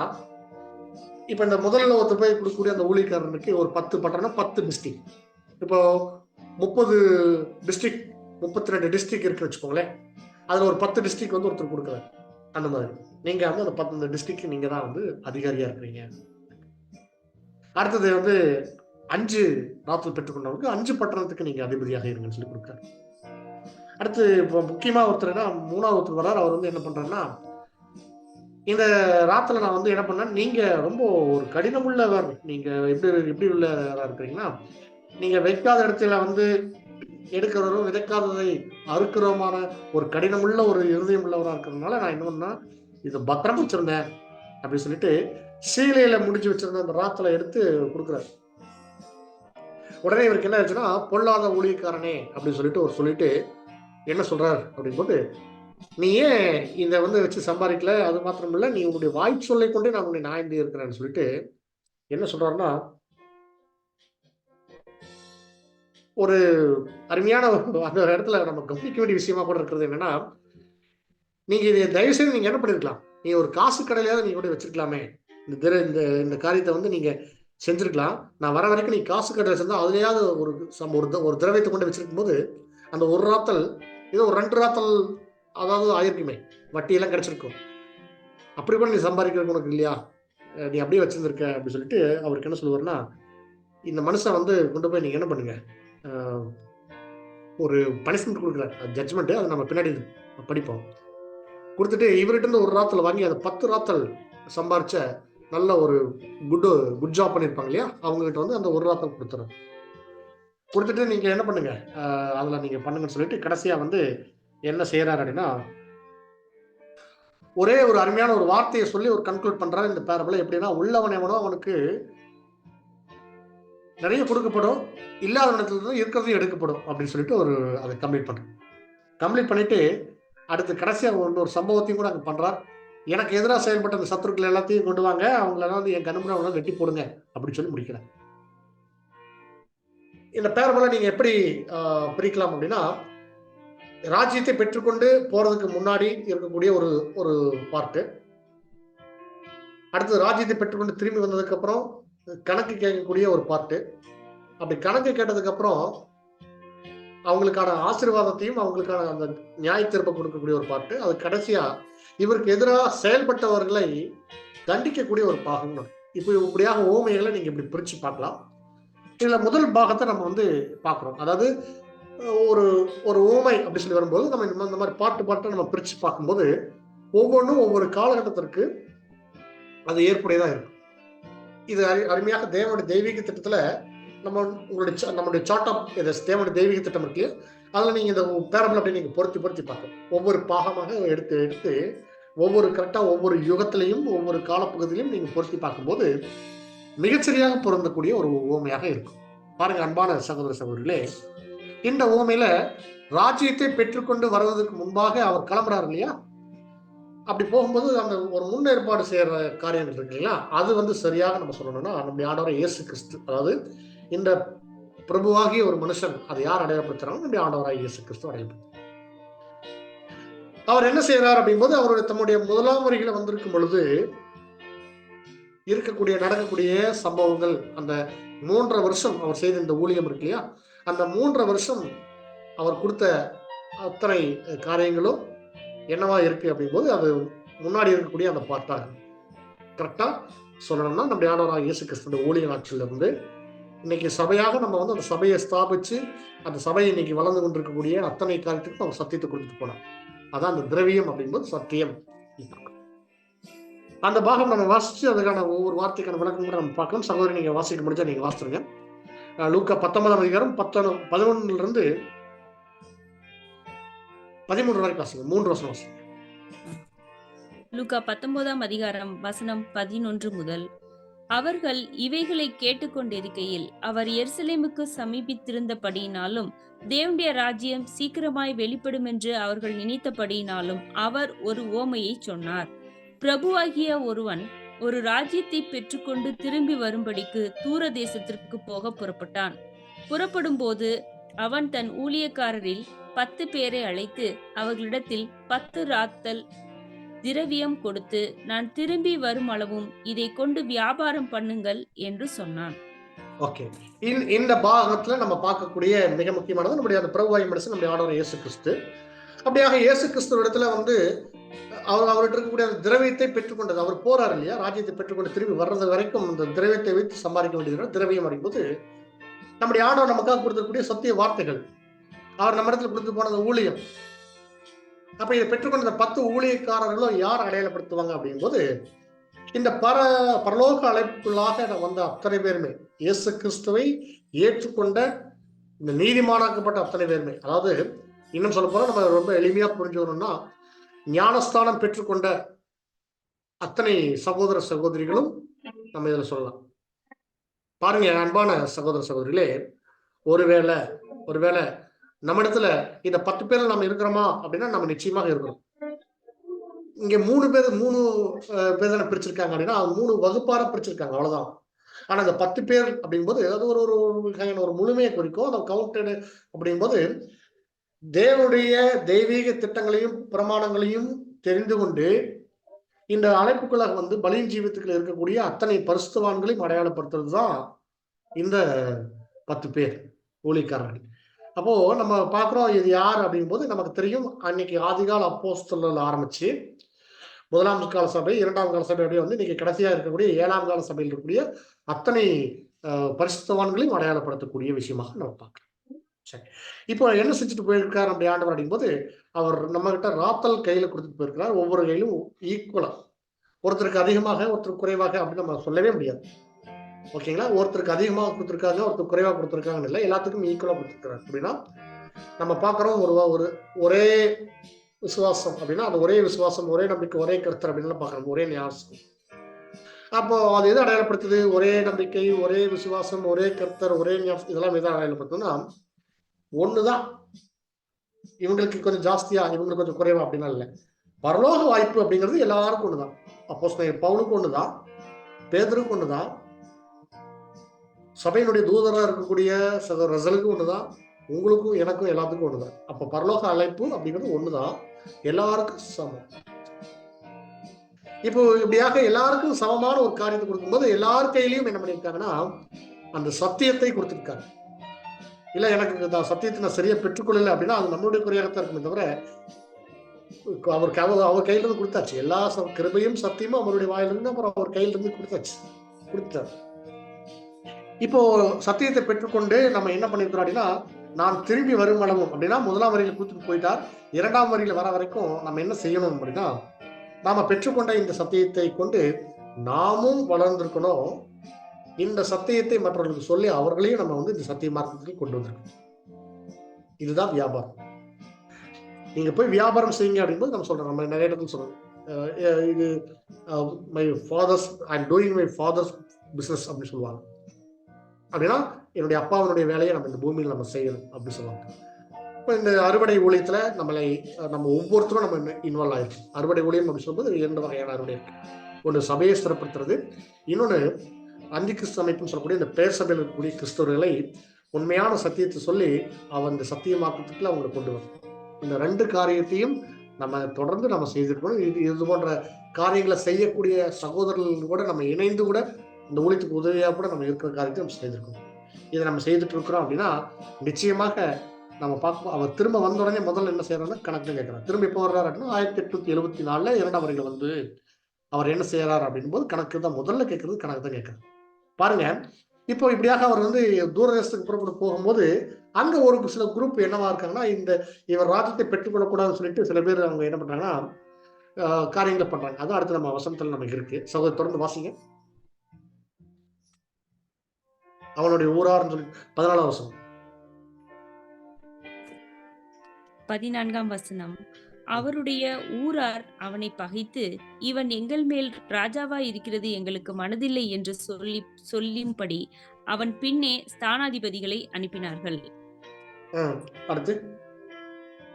இப்ப இந்த முதல்ல ஒருத்தர் போய் கொடுக்கக்கூடிய அந்த ஊழியக்காரனுக்கு ஒரு 10 பட்டணம், 10 டிஸ்ட்ரிக்ட். இப்போ 30 டிஸ்ட்ரிக்ட், 32 டிஸ்ட்ரிக்ட் இருக்கு வச்சுக்கோங்களேன். அதுல ஒரு 10 டிஸ்ட்ரிக்ட் வந்து ஒருத்தர் கொடுக்குறாரு. அந்த மாதிரி நீங்க வந்து அந்த 10 டிஸ்ட்ரிக்ட் நீங்க தான் வந்து அதிகாரியா இருக்கிறீங்க. அடுத்தது வந்து 5 ராத்தல் பெற்றுக்கொண்டவங்களுக்கு 5 பட்டணத்துக்கு நீங்க அதிபதியாக இருங்கன்னு சொல்லி கொடுக்குறாரு. அடுத்து இப்போ முக்கியமா ஒருத்தர்னா 3வது ஒருத்தர் வர்றாரு. அவர் வந்து என்ன பண்றாருன்னா, இந்த ராத்துல நான் வந்து என்ன பண்ணேன், நீங்க ரொம்ப ஒரு கடினமுள்ளவர். நீங்க எப்படி எப்படி உள்ளவரா இருக்கிறீங்கன்னா, நீங்க வைக்காத இடத்துல வந்து எடுக்கிறவரும், விதைக்காததை அறுக்கிறோமான ஒரு கடினமுள்ள ஒரு இருதயம் உள்ளவரா இருக்கிறதுனால நான் என்ன பண்ணேன், இதை பத்திரமா வச்சிருந்தேன் அப்படின்னு சொல்லிட்டு சீலையில முடிஞ்சு வச்சிருந்த அந்த ராத்துல எடுத்து கொடுக்குறாரு. உடனே இவருக்கு என்ன ஆச்சுன்னா, பொல்லாத ஊழியக்காரனே அப்படின்னு சொல்லிட்டு ஒரு சொல்லிட்டு என்ன சொல்றாரு அப்படின்னு போது, நீ ஏன் இதை வந்து வச்சு சம்பாதிக்கல, அது மாத்திரம் இல்ல, நீ உன்னுடைய வாய் சொல்லை கொண்டே நான் உன்னை நாயந்து இருக்கிறேன்னு சொல்லிட்டு என்ன சொல்றாருன்னா, ஒரு அருமையான அந்த இடத்துல நம்ம கவனிக்க வேண்டிய விஷயமா கூட இருக்கிறது என்னன்னா, நீங்க இதை தயவு செய்து நீங்க என்ன பண்ணிருக்கலாம், நீ ஒரு காசு கடையிலாவது நீங்க கூட வச்சிருக்கலாமே. இந்த இந்த காரியத்தை வந்து நீங்க செஞ்சிருக்கலாம். நான் வர வரைக்கும் நீ காசு கடையில் செஞ்சா அதுலயாவது ஒரு திரவியத்தை கொண்டு வச்சிருக்கும் போது அந்த ஒரு ராத்தல் ஏதோ ஒரு 2 ராத்தல் அதாவது ஆயிருக்குமே, வட்டியெல்லாம் கிடைச்சிருக்கும். அப்படி கூட நீ சம்பாதிக்கிறதுக்கு உனக்கு இல்லையா, நீ அப்படியே வச்சிருந்திருக்க அப்படின்னு சொல்லிட்டு அவருக்கு என்ன சொல்லுவாருன்னா, இந்த மனுஷன் வந்து கொண்டு போய் நீங்க என்ன பண்ணுங்க, ஒரு பனிஷ்மெண்ட் கொடுக்குறாரு, ஜட்ஜ்மெண்ட், அதை நம்ம பின்னாடி படிப்போம். கொடுத்துட்டு இவர்கிட்ட இருந்து ஒரு ராத்தல் வாங்கி அதை 10 ராத்தல் சம்பாரிச்ச நல்ல ஒரு குட் ஜாப் பண்ணியிருப்பாங்க இல்லையா, அவங்ககிட்ட வந்து அந்த ஒரு ராத்தல் கொடுத்துறேன். கொடுத்துட்டு நீங்க என்ன பண்ணுங்க, அதுல நீங்க பண்ணுங்கன்னு சொல்லிட்டு கடைசியா வந்து என்ன செய்யறாரு அப்படின்னா, ஒரே ஒரு அருமையான ஒரு வார்த்தையை சொல்லி ஒரு கன்க்ளூட் பண்றாரு இந்த பேரபிள். எப்படின்னா, உள்ளவன் எவனோ அவனுக்கு நிறைய கொடுக்கப்படும், இல்லாத இடத்துல இருந்து இருக்கிறதையும் எடுக்கப்படும் அப்படின்னு சொல்லிட்டு ஒரு அதை கம்ப்ளீட் பண்றேன். கம்ப்ளீட் பண்ணிட்டு அடுத்து கடைசியா ஒரு சம்பவத்தையும் கூட அங்க பண்றார். எனக்கு எதிராக செயல்பட்ட அந்த சத்துருக்கள் எல்லாத்தையும் கொண்டு வாங்க, அவங்களெல்லாம் வந்து என் கண்ணுமுறை அவங்கள வெட்டி போடுங்க அப்படின்னு சொல்லி முடிக்கிறேன். இந்த பேரபிளை நீங்க எப்படி பிரிக்கலாம் அப்படின்னா, ராஜ்யத்தை பெற்றுக்கொண்டு போறதுக்கு முன்னாடி இருக்கக்கூடிய ஒரு ஒரு பார்ட்டு, அடுத்தது ராஜ்யத்தை பெற்றுக்கொண்டு திரும்பி வந்ததுக்கு அப்புறம் கணக்கு கேட்கக்கூடிய ஒரு பார்ட்டு, அப்படி கணக்கு கேட்டதுக்கு அப்புறம் அவங்களுக்கான ஆசீர்வாதத்தையும் அவங்களுக்கான அந்த நியாய தீர்ப்பை கொடுக்கக்கூடிய ஒரு பார்ட்டு, அது கடைசியா இவருக்கு எதிராக செயல்பட்டவர்களை தண்டிக்கக்கூடிய ஒரு பாகம். இப்போ இப்படியாக ஓமைகளை நீங்க இப்படி பிரிச்சு பார்க்கலாம். இதுல முதல் பாகத்தை நம்ம வந்து பார்க்கிறோம். அதாவது ஒரு ஒரு ஓமை அப்படி சொல்லி வரும்போது நம்ம இந்த மாதிரி பாட்டு நம்ம பிரிச்சு பார்க்கும்போது ஒவ்வொன்றும் ஒவ்வொரு காலகட்டத்திற்கு அது ஏற்புடையதா இருக்கும். இது அருமையாக தேவனுடைய தெய்வீக திட்டத்துல நம்மளுடைய சார்ட் ஆஃப் தேவனுடைய தெய்வீக திட்டம் இருக்கு. அதுல நீங்க இந்த பேரபிள் அப்படி நீங்க பொருத்தி பார்க்கணும். ஒவ்வொரு பாகமாக எடுத்து ஒவ்வொரு கரெக்டா ஒவ்வொரு யுகத்திலையும் ஒவ்வொரு காலப்பகுதியிலும் நீங்க பொருத்தி பார்க்கும்போது மிகச்சரியாக பொருந்தக்கூடிய ஒரு ஓமையாக இருக்கும். பாருங்க அன்பான சகோதர சகோதரிகளே, இந்த ஓமையில ராஜ்யத்தை பெற்றுக்கொண்டு வருவதற்கு முன்பாக அவர் கிளம்புறாரு இல்லையா, அப்படி போகும்போது அந்த ஒரு முன்னேற்பாடு செய்யற காரியங்கள் இருக்கு இல்லையா, அது வந்து சரியாக நம்ம சொல்லணும்னா நம்முடைய ஆண்டவர் இயேசு கிறிஸ்து, அதாவது இந்த பிரபுவாகிய ஒரு மனுஷன் அதை யார் அடையாளப்படுத்துறாங்க, நம்முடைய ஆண்டவராக இயேசு கிறிஸ்து அடையாளப்படுத்துறாங்க. அவர் என்ன செய்யறாரு அப்படிங்கும்போது அவருடைய தம்முடைய முதலாம் முறைகளை வந்திருக்கும் பொழுது நடக்கக்கூடிய சம்பவங்கள், அந்த 3.5 வருஷம் அவர் செய்த இந்த ஊழியம் இருக்கு இல்லையா, அந்த 3.5 வருஷம் அவர் கொடுத்த அத்தனை காரியங்களும் என்னவா இருக்கு அப்படிங்கும்போது அது முன்னாடி இருக்கக்கூடிய அந்த பார்ட்டாக கரெக்டா சொல்லணும்னா நம்முடைய ஆண்டவராக இயேசு கிறிஸ்துவோட ஊழிய நாட்கள்ல இருந்து இன்னைக்கு சபையாக நம்ம வந்து அந்த சபையை ஸ்தாபிச்சு அந்த சபையை இன்னைக்கு வளர்ந்து கொண்டிருக்கக்கூடிய அத்தனை காரியத்துக்கும் அவங்க சத்தியத்தை கொடுத்துட்டு போனோம். அதான் அந்த திரவியம் அப்படிங்கும்போது சத்தியம். அந்த பாகம் நம்ம வாசிச்சு அதுக்கான ஒவ்வொரு வார்த்தைக்கான விளக்கம் கூட நம்ம பார்க்கணும். சகோதரி நீங்க வாசிக்க முடிஞ்சா நீங்க வாசிருங்க. லூக்கா 19ஆம் அதிகாரம் 11 இருந்து 13 வரைக்கும் வாசிங்க. 3 வசனம் வாசிங்க. லூக்கா 19ஆம் அதிகாரம் வசனம் 11 முதல். அவர்கள் இவைகளை கேட்டுக்கொண்டிருக்கையில் அவர் எருசலேமுக்கு சமீபித்திருந்தபடியினாலும் தேவனுடைய ராஜ்யம் சீக்கிரமாய் வெளிப்படும் என்று அவர்கள் நினைத்தபடியினாலும் அவர் ஒரு ஓமையை சொன்னார். பிரபுவாகிய ஒருவன் ஒரு ராஜ்யத்தை பெற்றுக்கொண்டு திரும்பி வரும்படிக்கு தூர தேசத்திற்கு போக புறப்பட்டான். புறப்படும்போது அவன் தன் ஊழியக்காரரில் 10 பேரை அழைத்து அவர்களிடத்தில் 10 ராத்தல் திரவியம் கொடுத்து, நான் திரும்பி வரும் அளவும் இதைக் கொண்டு வியாபாரம் பண்ணுங்கள் என்று சொன்னான். ஓகே. இந்த பாகத்துல நம்ம பார்க்கக்கூடிய மிக முக்கியமானது நம்முடைய அந்த பிரபுவாகிய மனுஷன் நம்முடைய ஆண்டவர் இயேசு கிறிஸ்து. அப்படியாக இயேசு கிறிஸ்துவிடத்துல வந்து அவர்கிட்ட இருக்கக்கூடிய அந்த திரவியத்தை பெற்றுக்கொண்டது. அவர் போறாரு இல்லையா? ராஜ்யத்தை பெற்றுக்கொண்டு திரும்பி வர்றது வரைக்கும் அந்த திரவியத்தை வைத்து சம்பாதிக்க வேண்டியது. திரவியம் அப்படிங்கும்போது நம்முடைய ஆண்டவர் நமக்காக கொடுக்கக்கூடிய சத்திய வார்த்தைகள். அவர் நம்ம இடத்துல கொடுத்து போன அந்த ஊழியம். அப்ப இதை பெற்றுக்கொண்ட 10 ஊழியக்காரர்களும் யார் அடையாளப்படுத்துவாங்க அப்படிங்கும்போது, இந்த பரலோக அழைப்புக்குள்ளாக வந்த அத்தனை பேருமே, இயேசு கிறிஸ்துவை ஏற்றுக்கொண்ட இந்த நீதிமானாக்கப்பட்ட அத்தனை பேருமே, அதாவது இன்னும் சொல்ல போனா நம்ம ரொம்ப எளிமையா புரிஞ்சுக்கணும்னா, ஞானஸ்தானம் பெற்றுக்கொண்ட அத்தனை சகோதர சகோதரிகளும் நம்ம இதுல சொல்லலாம். பாருங்க அன்பான சகோதர சகோதரிகளே, ஒருவேளை நம்ம இடத்துல இந்த 10 பேர் நம்ம இருக்கிறோமா அப்படின்னா நம்ம நிச்சயமாக இருக்கிறோம். இங்க 3 பேர் தானே பிரிச்சிருக்காங்க அப்படின்னா 3 வகுப்பார பிரிச்சிருக்காங்க, அவ்வளவுதான். ஆனா இந்த 10 பேர் அப்படிங்கும்போது ஏதாவது ஒரு முழுமையை குறிக்கும். அந்த கவுண்டட் அப்படிங்கும்போது தேவனுடைய தெய்வீக திட்டங்களையும் பிரமாணங்களையும் தெரிந்து கொண்டு இந்த அழைப்புக்குள்ளாக வந்து பலியின் ஜீவித்துக்குள்ள இருக்கக்கூடிய அத்தனை பரிசுத்தவான்களையும் அடையாளப்படுத்துறது தான் இந்த 10 பேர் ஊழியக்காரர்கள். அப்போ நம்ம பார்க்கிறோம் இது யார் அப்படிங்கும்போது நமக்கு தெரியும். அன்னைக்கு ஆதிகால அப்போஸ்தலர்ல ஆரம்பிச்சு 1ஆம் கால சபை, 2ஆம் கால சபை அப்படியே வந்து இன்னைக்கு கடைசியா இருக்கக்கூடிய 7ஆம் கால சபையில் இருக்கக்கூடிய அத்தனை பரிசுத்தவான்களையும் அடையாளப்படுத்தக்கூடிய விஷயமாக நம்ம பார்க்கலாம். சரி, இப்போ என்ன செஞ்சுட்டு போயிருக்காரு அப்படி ஆண்டவர் அப்படிங்கும்போது, அவர் நம்ம கிட்ட ராத்தல் கையில கொடுத்துட்டு போயிருக்கிறார். ஒவ்வொரு கையிலும் ஈக்குவலா, ஒருத்தருக்கு அதிகமாக ஒருத்தருக்கு குறைவாக அப்படின்னு நம்ம சொல்லவே முடியாது. ஓகேங்களா? ஒருத்தருக்கு அதிகமாக கொடுத்துருக்காங்க, ஒருத்தருக்கு குறைவாக கொடுத்துருக்காங்கன்னு இல்லை, எல்லாத்துக்கும் ஈக்குவலா கொடுத்துருக்காரு. அப்படின்னா நம்ம பார்க்கிறோம் ஒரே விசுவாசம் அப்படின்னா அது ஒரே விசுவாசம், ஒரே நம்பிக்கை, ஒரே கருத்தர் அப்படின்னு பார்க்கணும். ஒரே ஞாபகம். அப்போ அது எது அடையாளப்படுத்துது? ஒரே நம்பிக்கை, ஒரே விசுவாசம், ஒரே கர்த்தர், ஒரே ஞாபகம், இதெல்லாம் எதை அடையாளப்படுத்தும்னா ஒண்ணுதான். இவங்களுக்கு கொஞ்சம் ஜாஸ்தியா, இவங்களுக்கு கொஞ்சம் குறைவா அப்படின்னா இல்லை. பரலோக வாய்ப்பு அப்படிங்கிறது எல்லாருக்கும் ஒண்ணுதான். அப்போஸ்தலன் பவுலுக்கு ஒண்ணுதான், பேதுருக்கு ஒண்ணுதான், சபையினுடைய தூதராக இருக்கக்கூடிய ரசலுக்கும் ஒண்ணுதான், உங்களுக்கும் எனக்கும் எல்லாத்துக்கும் ஒண்ணுதான். அப்ப பரலோக அழைப்பு அப்படிங்கிறது ஒண்ணுதான், எல்லாருக்கும் சமம். இப்போ இப்படியாக எல்லாருக்கும் சமமான ஒரு காரியத்தை கொடுக்கும்போது எல்லார் கையிலையும் என்ன பண்ணியிருக்காங்கன்னா அந்த சத்தியத்தை கொடுத்துருக்காங்க. இல்ல எனக்கு சத்தியத்தை நான் சரியா பெற்றுக்கொள்ளல அப்படின்னா அது நம்மளுடைய குறையாகத்தான் இருக்குமே தவிர அவர் கையில இருந்து கொடுத்தாச்சு. எல்லா கிருபையும் சத்தியமும் அவருடைய வாயிலிருந்து அப்புறம் அவர் கையில இருந்து கொடுத்தாரு. இப்போ சத்தியத்தை பெற்றுக்கொண்டு நம்ம என்ன பண்ணிருக்கிறோம் அப்படின்னா, நான் திரும்பி வரும் அளவும் அப்படின்னா 1ஆம் வரியில கொடுத்துட்டு போயிட்டார். 2ஆம் வரியில வர வரைக்கும் நம்ம என்ன செய்யணும் அப்படின்னா, நாம பெற்றுக்கொண்ட இந்த சத்தியத்தை கொண்டு நாமும் வளர்ந்திருக்கணும். இந்த சத்தியத்தை மற்றவர்களுக்கு சொல்லி அவர்களையும் நம்ம வந்து இந்த சத்திய மார்க்கத்துக்கு கொண்டு வந்திருக்கோம். இதுதான் வியாபாரம். நீங்க போய் வியாபாரம் செய்யுங்க அப்படிங்கும்போது நம்ம சொல்றோம், நம்ம நிறைய இடத்துல சொல்றோம், இது my fathers, I am doing my fathers business அப்படின்னு சொல்லுவாங்க. அப்படின்னா என்னுடைய அப்பாவினுடைய வேலையை நம்ம இந்த பூமியில் நம்ம செய்யணும் அப்படின்னு சொல்லுவாங்க. இப்போ இந்த அறுவடை ஊழியத்துல நம்ம ஒவ்வொருத்தரும் நம்ம இன்வால்வ் ஆயிருக்கு. அறுவடை ஊழியம் அப்படின்னு சொல்லும்போது 2 வகையான அறுவடை இருக்கு. ஒன்று சபையை சிறப்படுத்துறது, இன்னொன்று அந்தி கிறிஸ்து அமைப்புன்னு சொல்லக்கூடிய இந்த பேர் சபையில் இருக்கக்கூடிய கிறிஸ்தவர்களை உண்மையான சத்தியத்தை சொல்லி இந்த சத்தியமாக்கத்துக்குள்ள அவங்களை கொண்டு வரும். இந்த 2 காரியத்தையும் நம்ம தொடர்ந்து நம்ம செய்திருக்கணும். இது போன்ற காரியங்களை செய்யக்கூடிய சகோதரர்கள் கூட நம்ம இணைந்து கூட இந்த ஊழியத்துக்கு உதவியாக கூட நம்ம இருக்கிற காரியத்தை நம்ம செய்திருக்கோம். இதை நம்ம செய்துட்டு இருக்கிறோம் அப்படின்னா நிச்சயமாக நம்ம பார்ப்போம். அவர் திரும்ப வந்த உடனே முதல்ல என்ன செய்யறாருன்னா கணக்கு கேட்கிறார். திரும்ப எப்போ வர்றாரு அப்படின்னா 1874 2ஆம் வரையில வந்து அவர் என்ன செய்யறாரு அப்படின் போது கணக்கு தான் முதல்ல கேட்கறது, கணக்கு தான் கேட்கறது. பாருங்க, இப்போ இப்படியாக அவர் வந்து தூரதேசத்துக்கு புறப்பட்டு போகும்போது அங்க ஒரு சில குரூப் என்னவா இருக்காங்கன்னா, இவர் ராஜ்யத்தை பெற்றுக்கொள்ளக்கூடாதுன்னு சொல்லிட்டு சில பேர் அவங்க என்ன பண்றாங்கன்னா காரியங்களை பண்றாங்க. அது அடுத்து நம்ம வசனத்துல நமக்கு இருக்கு. சகோதரர் தொடர்ந்து வாசிங்க. அவனுடைய ஊரார்னு சொல்லி 14ஆம் வசனம். 14ஆம் வசனம். அவருடைய ஊரார் அவனை பகைத்து, இவன் எங்கள் மேல் ராஜாவாய் இருக்கிறது எங்களுக்கு மனதில்லை என்று சொல்லும்படி அவன் பின்னே ஸ்தானாதிபதிகளை அனுப்பினார்கள். அடுத்து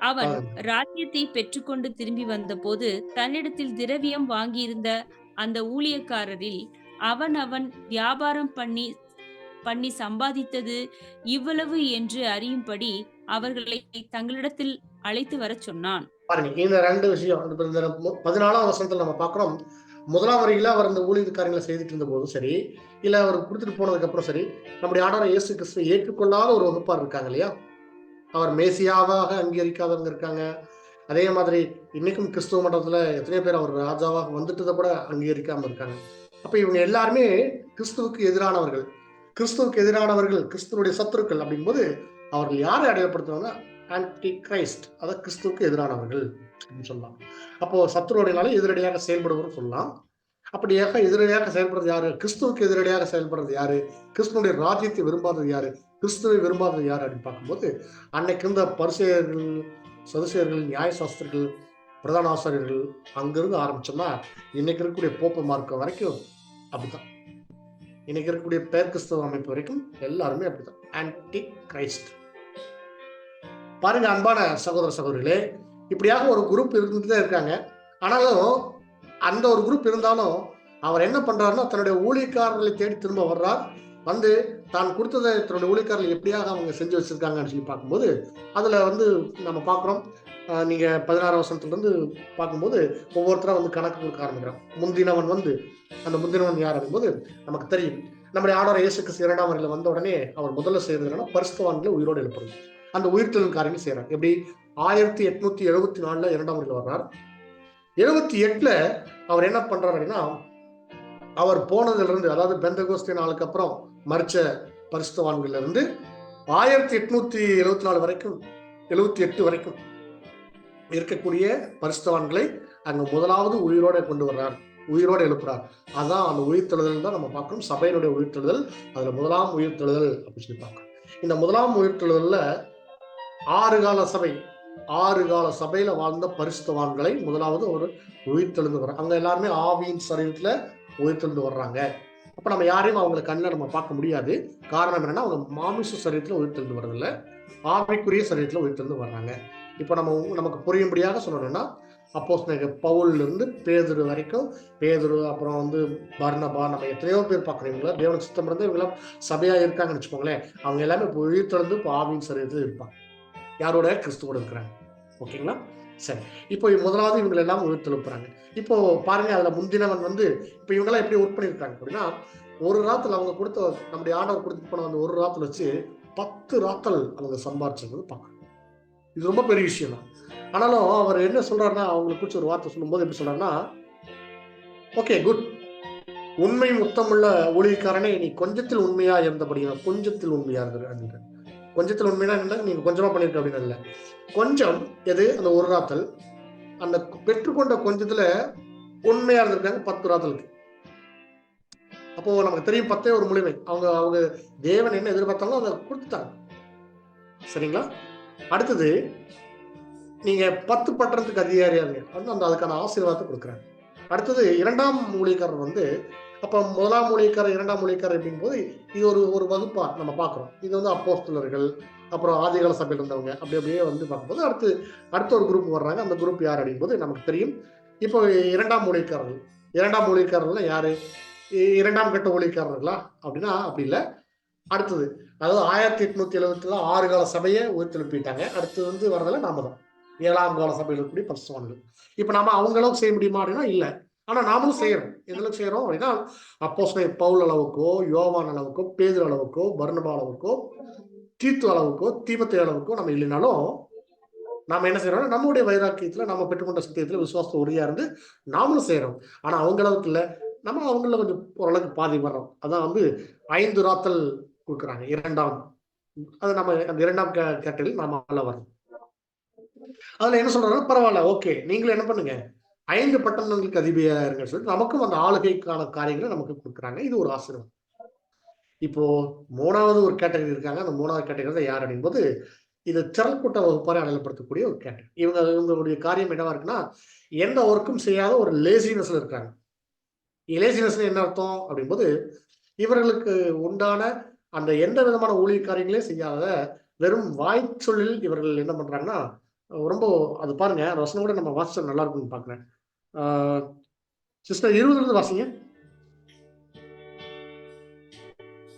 அவன் ராஜ்யத்தை பெற்றுக்கொண்டு திரும்பி வந்த போது தன்னிடத்தில் திரவியம் வாங்கியிருந்த அந்த ஊழியக்காரரில் அவன் வியாபாரம் பண்ணி பண்ணி சம்பாதித்தது இவ்வளவு என்று அறியும்படி அவர்களை தங்களிடத்தில் அழைத்து வரச் சொன்னான். பாருங்க, இந்த 2 விஷயம். இப்ப இந்த 14ஆம் வசனத்துல நம்ம பார்க்கிறோம். முதலாம் வரியில அவர் இந்த ஊழியத்து காரியங்களை செய்துட்டு இருந்தபோதும் சரி, இல்ல அவர் குடுத்துட்டு போனதுக்கு அப்புறம் சரி, நம்முடைய ஆண்டவராகிய இயேசு கிறிஸ்துவை ஏற்றுக்கொள்ளாத ஒரு வகுப்பார் இருக்காங்க இல்லையா? அவர் மேசியாவாக அங்கீகரிக்காதவங்க இருக்காங்க. அதே மாதிரி இன்னைக்கும் கிறிஸ்துவ மண்டலத்துல எத்தனையோ பேர் அவர் ராஜாவாக வந்துட்டதை கூட அங்கீகரிக்காம இருக்காங்க. அப்ப இவங்க எல்லாருமே கிறிஸ்துவுக்கு எதிரானவர்கள். கிறிஸ்துவுக்கு எதிரானவர்கள், கிறிஸ்துவனுடைய சத்துருக்கள் அப்படிங்கும்போது அவர்கள் யாரை அடையாளப்படுத்துவாங்கன்னா ஆன்டி கிரைஸ்ட், அதாவது கிறிஸ்துவுக்கு எதிரானவர்கள் அப்படின்னு சொல்லலாம். அப்போ சத்துருடைய எதிரடியாக செயல்படுவோம் சொல்லலாம். அப்படியாக எதிரடியாக செயல்படுறது யாரு? கிறிஸ்துவுக்கு எதிரடியாக செயல்படுறது யாரு? கிறிஸ்துவனுடைய ராஜ்யத்தை விரும்பாதது யாரு? கிறிஸ்துவை விரும்பாதது யாரு அப்படின்னு பார்க்கும்போது, அன்னைக்கு இருந்த பரிசேயர்கள், சதுசேயர்கள், நியாயசாஸ்திரிகள், பிரதான ஆசிரியர்கள், அங்கிருந்து ஆரம்பிச்சோம்னா இன்னைக்கு இருக்கக்கூடிய போப்பு மார்க்கம் வரைக்கும் அப்படித்தான். இன்னைக்கு இருக்கக்கூடிய பேர் கிறிஸ்தவ அமைப்பு வரைக்கும் எல்லாருமே அப்படித்தான். Anti Christ. பாருங்க அன்பான சகோதர சகோதரிகளே, இப்படியாக ஒரு குரூப் இருந்துட்டு தான் இருக்காங்க. ஆனாலும் அந்த ஒரு குரூப் இருந்தாலும் அவர் என்ன பண்றாருன்னா தன்னுடைய ஊழியக்காரர்களை தேடி திரும்ப வர்றார். வந்து தான் கொடுத்ததை தன்னுடைய ஊழியக்காரர்கள் எப்படியாக அவங்க செஞ்சு வச்சிருக்காங்கன்னு சொல்லி பார்க்கும்போது அதுல நம்ம பார்க்குறோம். நீங்க 16 வசனத்துல இருந்து பார்க்கும்போது ஒவ்வொருத்தரா கணக்கு கொடுக்க ஆரம்பிக்கிறான். முந்தினவன் அந்த முந்தினவன் யார் அப்படிங்கும்போது நமக்கு தெரியும். நம்முடைய ஆண்டவர் இயேசு கிறிஸ்து 2ஆம் வரையில வந்த உடனே அவர் முதல்ல செய்யறது என்னன்னா பரிசுத்தவான்களை உயிரோடு எழுப்புறது. அந்த உயிர்த்தெழும் காரியங்கள் செய்யறாங்க. எப்படி 1874 2ஆம் வரையில வர்றார். 78ல அவர் என்ன பண்றாரு அப்படின்னா, அவர் போனதுல இருந்து, அதாவது பெந்தகோஸ்தே நாளுக்கு அப்புறம் மரிச்ச பரிசுத்தவான்கள்ல இருந்து 1874 வரைக்கும் 78 வரைக்கும் இருக்கக்கூடிய பரிசுத்தவான்களை அங்க முதலாவது உயிரோட கொண்டு வர்றார், உயிரோடு எழுப்புறார். அதான் அந்த உயிர்த்தெழுதல் தான் நம்ம பார்க்கணும். சபையினுடைய உயிர்த்தெழுதல், அதுல முதலாம் உயிர்த்தெழுதல் அப்படின்னு சொல்லி பார்க்கணும். இந்த முதலாம் உயிர்த்தெழுதல்ல 6 கால சபையில வாழ்ந்த பரிசுத்தவான்களை முதலாவது ஒரு உயிர்த்தெழுந்து வர்றாங்க. அவங்க எல்லாருமே ஆவியின் சரீரத்துல உயிர்த்தெழுந்து வர்றாங்க. அப்ப நம்ம யாரையும் அவங்களை கண்ணில் நம்ம பார்க்க முடியாது. காரணம் என்னன்னா அவங்க மாமிச சரீரத்துல உயிர்த்தெழுந்து வர்றதில்ல, ஆவிக்குரிய சரீரத்துல உயிர்த்தெழுந்து வர்றாங்க. இப்ப நமக்கு புரியும்படியாக சொல்லணும்னா, அப்போஸ்தலனாகிய பவுல்ல இருந்து பேதுரு வரைக்கும், பேதுரு அப்புறம் பர்னபா, நம்ம எத்தனையோ பேர் பார்க்குறீங்களா தேவனுக்கு சித்தம் இருந்து இவங்களாம் சபையா இருக்காங்கன்னு வச்சுக்கோங்களேன். அவங்க எல்லாமே உயிர்த்தெழுந்து ஆவியின் சரீரத்துல இருப்பாங்க. யாரோட? கிறிஸ்துவோட இருக்கிறாங்க. ஓகேங்களா? சரி. இப்போ முதலாவது இவங்க எல்லாம் உயிர்த்தெழுப்புறாங்க. இப்போ பாருங்க, அதுல முந்தினவன் இப்போ இவங்கெல்லாம் எப்படி ஒர்க் பண்ணியிருக்காங்க அப்படின்னா, ஒரு ராத்துல அவங்க கொடுத்த, நம்முடைய ஆண்டவர் கொடுத்துட்டு போன அந்த ஒரு ராத்துல வச்சு 10 ராத்தல் அவங்க சம்பாரிச்சது பார்க்கணும். இது ரொம்ப பெரிய விஷயம் தான். ஆனாலும் அவர் என்ன சொல்றாருன்னா, அவங்களை குறிச்சு ஒரு வார்த்தை சொல்லும்போது எப்படி சொல்றாருன்னா, ஓகே குட், உண்மை முத்தமுள்ள ஊழியக்காரனே, நீ கொஞ்சத்தில் உண்மையா இருந்தபடியா, கொஞ்சத்தில் உண்மையா இருந்தது. கொஞ்சத்தில் உண்மையா இல்லை, நீங்க கொஞ்சமா பண்ணிருக்க அப்படின்னு இல்லை. கொஞ்சம் எது? அந்த ஒரு ராத்தல். அந்த பெற்றுக்கொண்ட கொஞ்சத்துல உண்மையா இருந்திருக்காங்க 10 ராத்தலுக்கு. அப்போ நமக்கு தெரியும் 10 ஒரு முழுமை. அவங்க தேவன் என்ன எதிர்பார்த்தாங்களோ அதை கொடுத்துட்டாங்க. சரிங்களா? அடுத்தது, நீங்க 10 பட்டணத்துக்கு அதிகாரியா இருங்க, அதுக்கான ஆசீர்வாதத்தை கொடுக்குறாங்க. அடுத்தது 2ஆம் ஊழியக்காரர் அப்ப முதலாம் ஊழியக்காரர் 2ஆம் ஊழியக்காரர் அப்படிங்கும் போது இது ஒரு வகுப்பா நம்ம பார்க்கிறோம். இது அப்போஸ்தலர்கள், அப்புறம் ஆதிகால சபையில் இருந்தவங்க, அப்படியே பார்க்கும்போது அடுத்த ஒரு குரூப் வர்றாங்க. அந்த குரூப் யார் அப்படிங்கும்போது நமக்கு தெரியும். இப்போ 2ஆம் ஊழியக்காரர்கள் யாரு? 2ஆம் கட்ட ஊழியக்காரர்களா அப்படின்னா அப்படி இல்லை. அடுத்தது, அதாவது 1870 6 கால சபையை உயிர்த்தெழுப்பிட்டாங்க. அடுத்து வரதில்ல நாம தான் 7ஆம் கால சபையில் இருக்கக்கூடிய பரிசுத்தவான்கள். இப்ப நாம அவங்களும் செய்ய முடியுமா அப்படின்னா இல்லை. ஆனா நாமளும் செய்யறோம். எந்த அளவுக்கு செய்யறோம் அப்படின்னா, அப்போஸ்தலன் பவுல் அளவுக்கோ, யோவான் அளவுக்கோ, பேதுரு அளவுக்கோ, பர்னபா அளவுக்கோ, தீத்து அளவுக்கோ, தீமோத்தேயு அளவுக்கோ நம்ம இல்லைனாலும் நாம என்ன செய்யறோம்? நம்முடைய வைராக்கியத்துல, நம்ம பெற்றுக்கொண்ட சத்தியத்துல விசுவாசத்தை உறுதியா இருந்து நாமளும் செய்யறோம். ஆனா அவங்க அளவுக்கு இல்லை. நம்ம அவங்கள கொஞ்சம் ஓரளவுக்கு பாதி வர்றோம். அதான் 5 ராத்தல் கொடுக்குறாங்க 2ஆம். அது நம்ம அந்த 2ஆம் கேட்டகரியில் நாம வரோம். அதுல என்ன சொல்றாங்க? பரவாயில்ல, ஓகே, நீங்களும் என்ன பண்ணுங்க, 5 பட்டணங்களுக்கு அதிபதியா இருங்கன்னு சொல்லிட்டு நமக்கும் அந்த ஆளுகைக்கான காரியங்களை நமக்கு கொடுக்குறாங்க. இது ஒரு ஆசீர்வாதம். இப்போ 3வது ஒரு கேட்டகரி இருக்காங்க. அந்த 3வது கேட்டகரி தான் யார் அப்படிங்கும்போது, இது திரள்கூட்ட வகுப்பாரை அடையாளப்படுத்தக்கூடிய ஒரு கேட்டகரி. இவங்களுடைய காரியம் என்னவா இருக்குன்னா, எந்த ஒர்க்கும் செய்யாத ஒரு லேசினஸ்ல இருக்காங்க. லேசினஸ் என்ன அர்த்தம் அப்படிங்கும்போது, இவர்களுக்கு உண்டான அந்த எந்த விதமான ஊழிய காரியங்களே செய்யாத வெறும் வாய்ச்சொல்லில் இவர்கள் என்ன பண்றாங்கன்னா, ரொம்ப அது பாருங்க, அந்த வசனம் கூட நம்ம வாசிச்சா நல்லா இருக்கும்னு பாக்குறேன். சிஸ்டர் 20 வாசிங்க.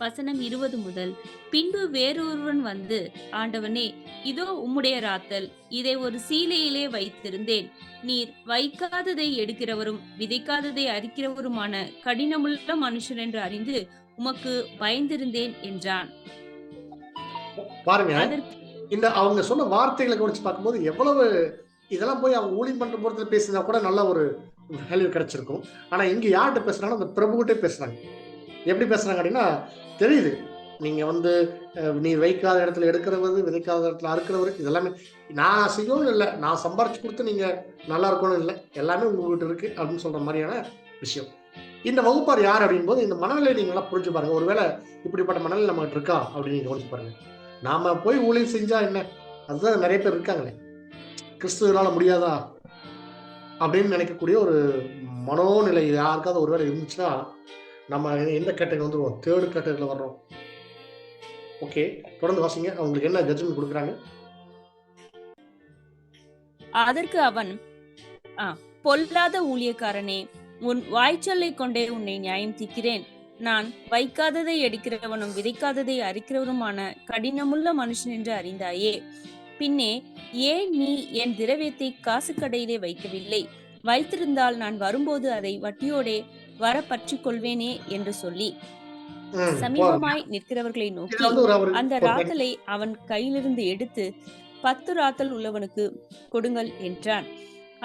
வசனம் 20 முதல். பின்பு வேறொருவன் வந்து, ஆண்டவனே, இதோ உம்முடைய ராத்தல், இதை ஒரு சீலையிலே வைத்திருந்தேன். நீர் வைக்காததை எடுக்கிறவரும் விதைக்காததை அரிக்கிறவருமான கடினமுள்ள மனுஷன் என்று அறிந்து உமக்கு பயந்திருந்தேன் என்றான். பாருங்க, அதற்கு இந்த அவங்க சொன்ன வார்த்தைகளை கவனிச்சு பார்க்கும்போது எவ்வளவு இதெல்லாம் போய் அவங்க ஊழியம் பண்ற போறதுல பேசினா கூட நல்ல ஒரு வேல்யூ கிடைச்சிருக்கும். ஆனா இங்க யார்கிட்ட பேசுறாங்கன்னா அந்த பிரபுகிட்டே பேசுறாங்க. எப்படி பேசுறாங்க அப்படின்னா, தெரியுது நீங்க வந்து நீர் வைக்காத இடத்துல எடுக்கிறவர், விதைக்காத இடத்துல அறுக்கிறவர், இதெல்லாமே நான் செய்யணும்னு இல்லை, நான் சம்பாரிச்சு கொடுத்து நீங்க நல்லா இருக்கணும்னு இல்லை, எல்லாமே உங்ககிட்ட இருக்கு அப்படின்னு சொல்ற மாதிரியான விஷயம். இந்த வகுப்பார் யார் அப்படின் போது இந்த மனநிலை நீங்க எல்லாம் புரிஞ்சு பாருங்க. ஒருவேளை இப்படிப்பட்ட மனநிலை நம்மகிட்ட இருக்கா அப்படின்னு நீங்க கவனிச்சு பாருங்க. நாம போய் ஊழியம் செஞ்சா என்ன, அதுதான் நிறைய பேர் இருக்காங்களே, கிறிஸ்துவனால முடியாதா அப்படின்னு நினைக்கக்கூடிய ஒரு மனோநிலை யாருக்காவது ஒருவேளை இருந்துச்சுன்னா, நம்ம எந்த கேட்டகரி வந்துருவோம்? தேர்டு கேட்டகரியில வர்றோம். ஓகே, தொடர்ந்து வாசிங்க. அவங்களுக்கு என்ன ஜட்ஜ்மெண்ட் கொடுக்குறாங்க? அதற்கு அவன், பொல்லாத ஊழியக்காரனே, உன் வாய்ச்சொல்லை கொண்டே உன்னை நியாயம் தீர்க்கிறேன். நான் வைக்காததை எடுக்கிறவனும் விதைக்காததை அரிக்கிறவருமான கடினமுள்ள மனுஷன் என்று அறிந்தாயே. பின்னே ஏன் நீ என் திரவியத்தை காசு கடையிலே வைக்கவில்லை? வைத்திருந்தால் நான் வரும்போது அதை வட்டியோடே வர பற்றிக் கொள்வேனே என்று சொல்லி சமீபமாய் நிற்கிறவர்களை நோக்கி அந்த ராத்தலை அவன் கையிலிருந்து எடுத்து 10 ராத்தல் உள்ளவனுக்கு கொடுங்கள் என்றான்.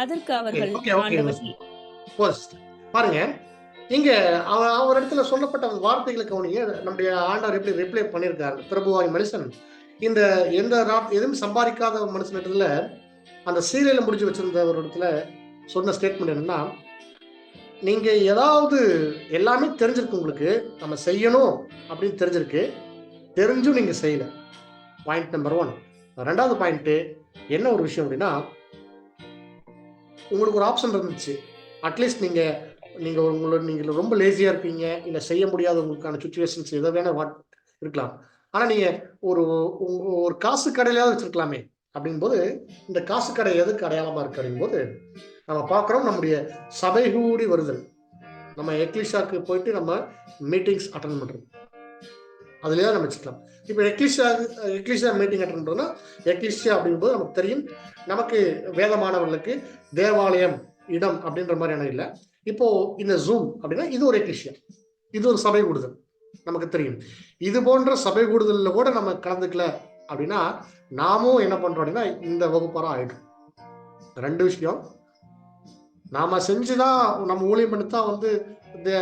அதற்கு அவர்கள், பாருங்க, இங்க அவர் இடத்துல சொல்லப்பட்ட வார்த்தைகளை கவனிங்க. நம்முடைய ஆண்டவர் எப்படி ரிப்ளை பண்ணியிருக்காரு. பிரபுவாய் மனுஷன் இந்த எந்த எதுவும் சம்பாதிக்காத மனுஷன் இடத்துல அந்த சீரியலை முடிச்சு வச்சிருந்த ஒரு இடத்துல சொன்ன ஸ்டேட்மெண்ட் என்னன்னா, நீங்க ஏதாவது எல்லாமே தெரிஞ்சிருக்கு, உங்களுக்கு நம்ம செய்யணும் அப்படின்னு தெரிஞ்சிருக்கு, தெரிஞ்சும் நீங்க செய்யல. Point number 1. ரெண்டாவது பாயிண்ட் என்ன ஒரு விஷயம் அப்படின்னா, உங்களுக்கு ஒரு ஆப்ஷன் இருந்துச்சு. அட்லீஸ்ட் நீங்க நீங்க ரொம்ப லேசியா இருப்பீங்க, இல்ல செய்ய முடியாத உங்களுக்கான சுச்சுவேஷன்ஸ் எதை வேணா இருக்கலாம். ஆனா நீங்க ஒரு ஒரு காசு கடையிலாவது வச்சிருக்கலாமே அப்படின் போது, இந்த காசு கடை எதுக்கு அடையாளமா இருக்கு அப்படின் போது நம்ம பார்க்கிறோம், நம்முடைய சபை கூடி வருதல். நம்ம எக்லிஷாக்கு போயிட்டு நம்ம மீட்டிங்ஸ் அட்டெண்ட் பண்றோம், அதுலயே நம்ம வச்சுக்கலாம். இப்போ எக்லிஷா மீட்டிங் அட்டெண்ட் பண்றோம்னா, எக்லிஷா அப்படிங்கும்போது நமக்கு தெரியும், நமக்கு வேதமானவர்களுக்கு தேவாலயம் இடம் அப்படின்ற மாதிரியான இல்லை. இப்போ இந்த ஜூம் அப்படின்னா இது ஒரு எக்லிஷியா, இது ஒரு சபை கூடுதல், நமக்கு தெரியும். இது போன்ற சபை கூடுதல்ல கூட நம்ம கலந்துக்கல அப்படின்னா நாமும் என்ன பண்றோம் அப்படின்னா இந்த வகுப்பாரா ஆயிடும். ரெண்டு விஷயம், நாம செஞ்சுதான் நம்ம ஊழியம் பண்ணித்தான் வந்து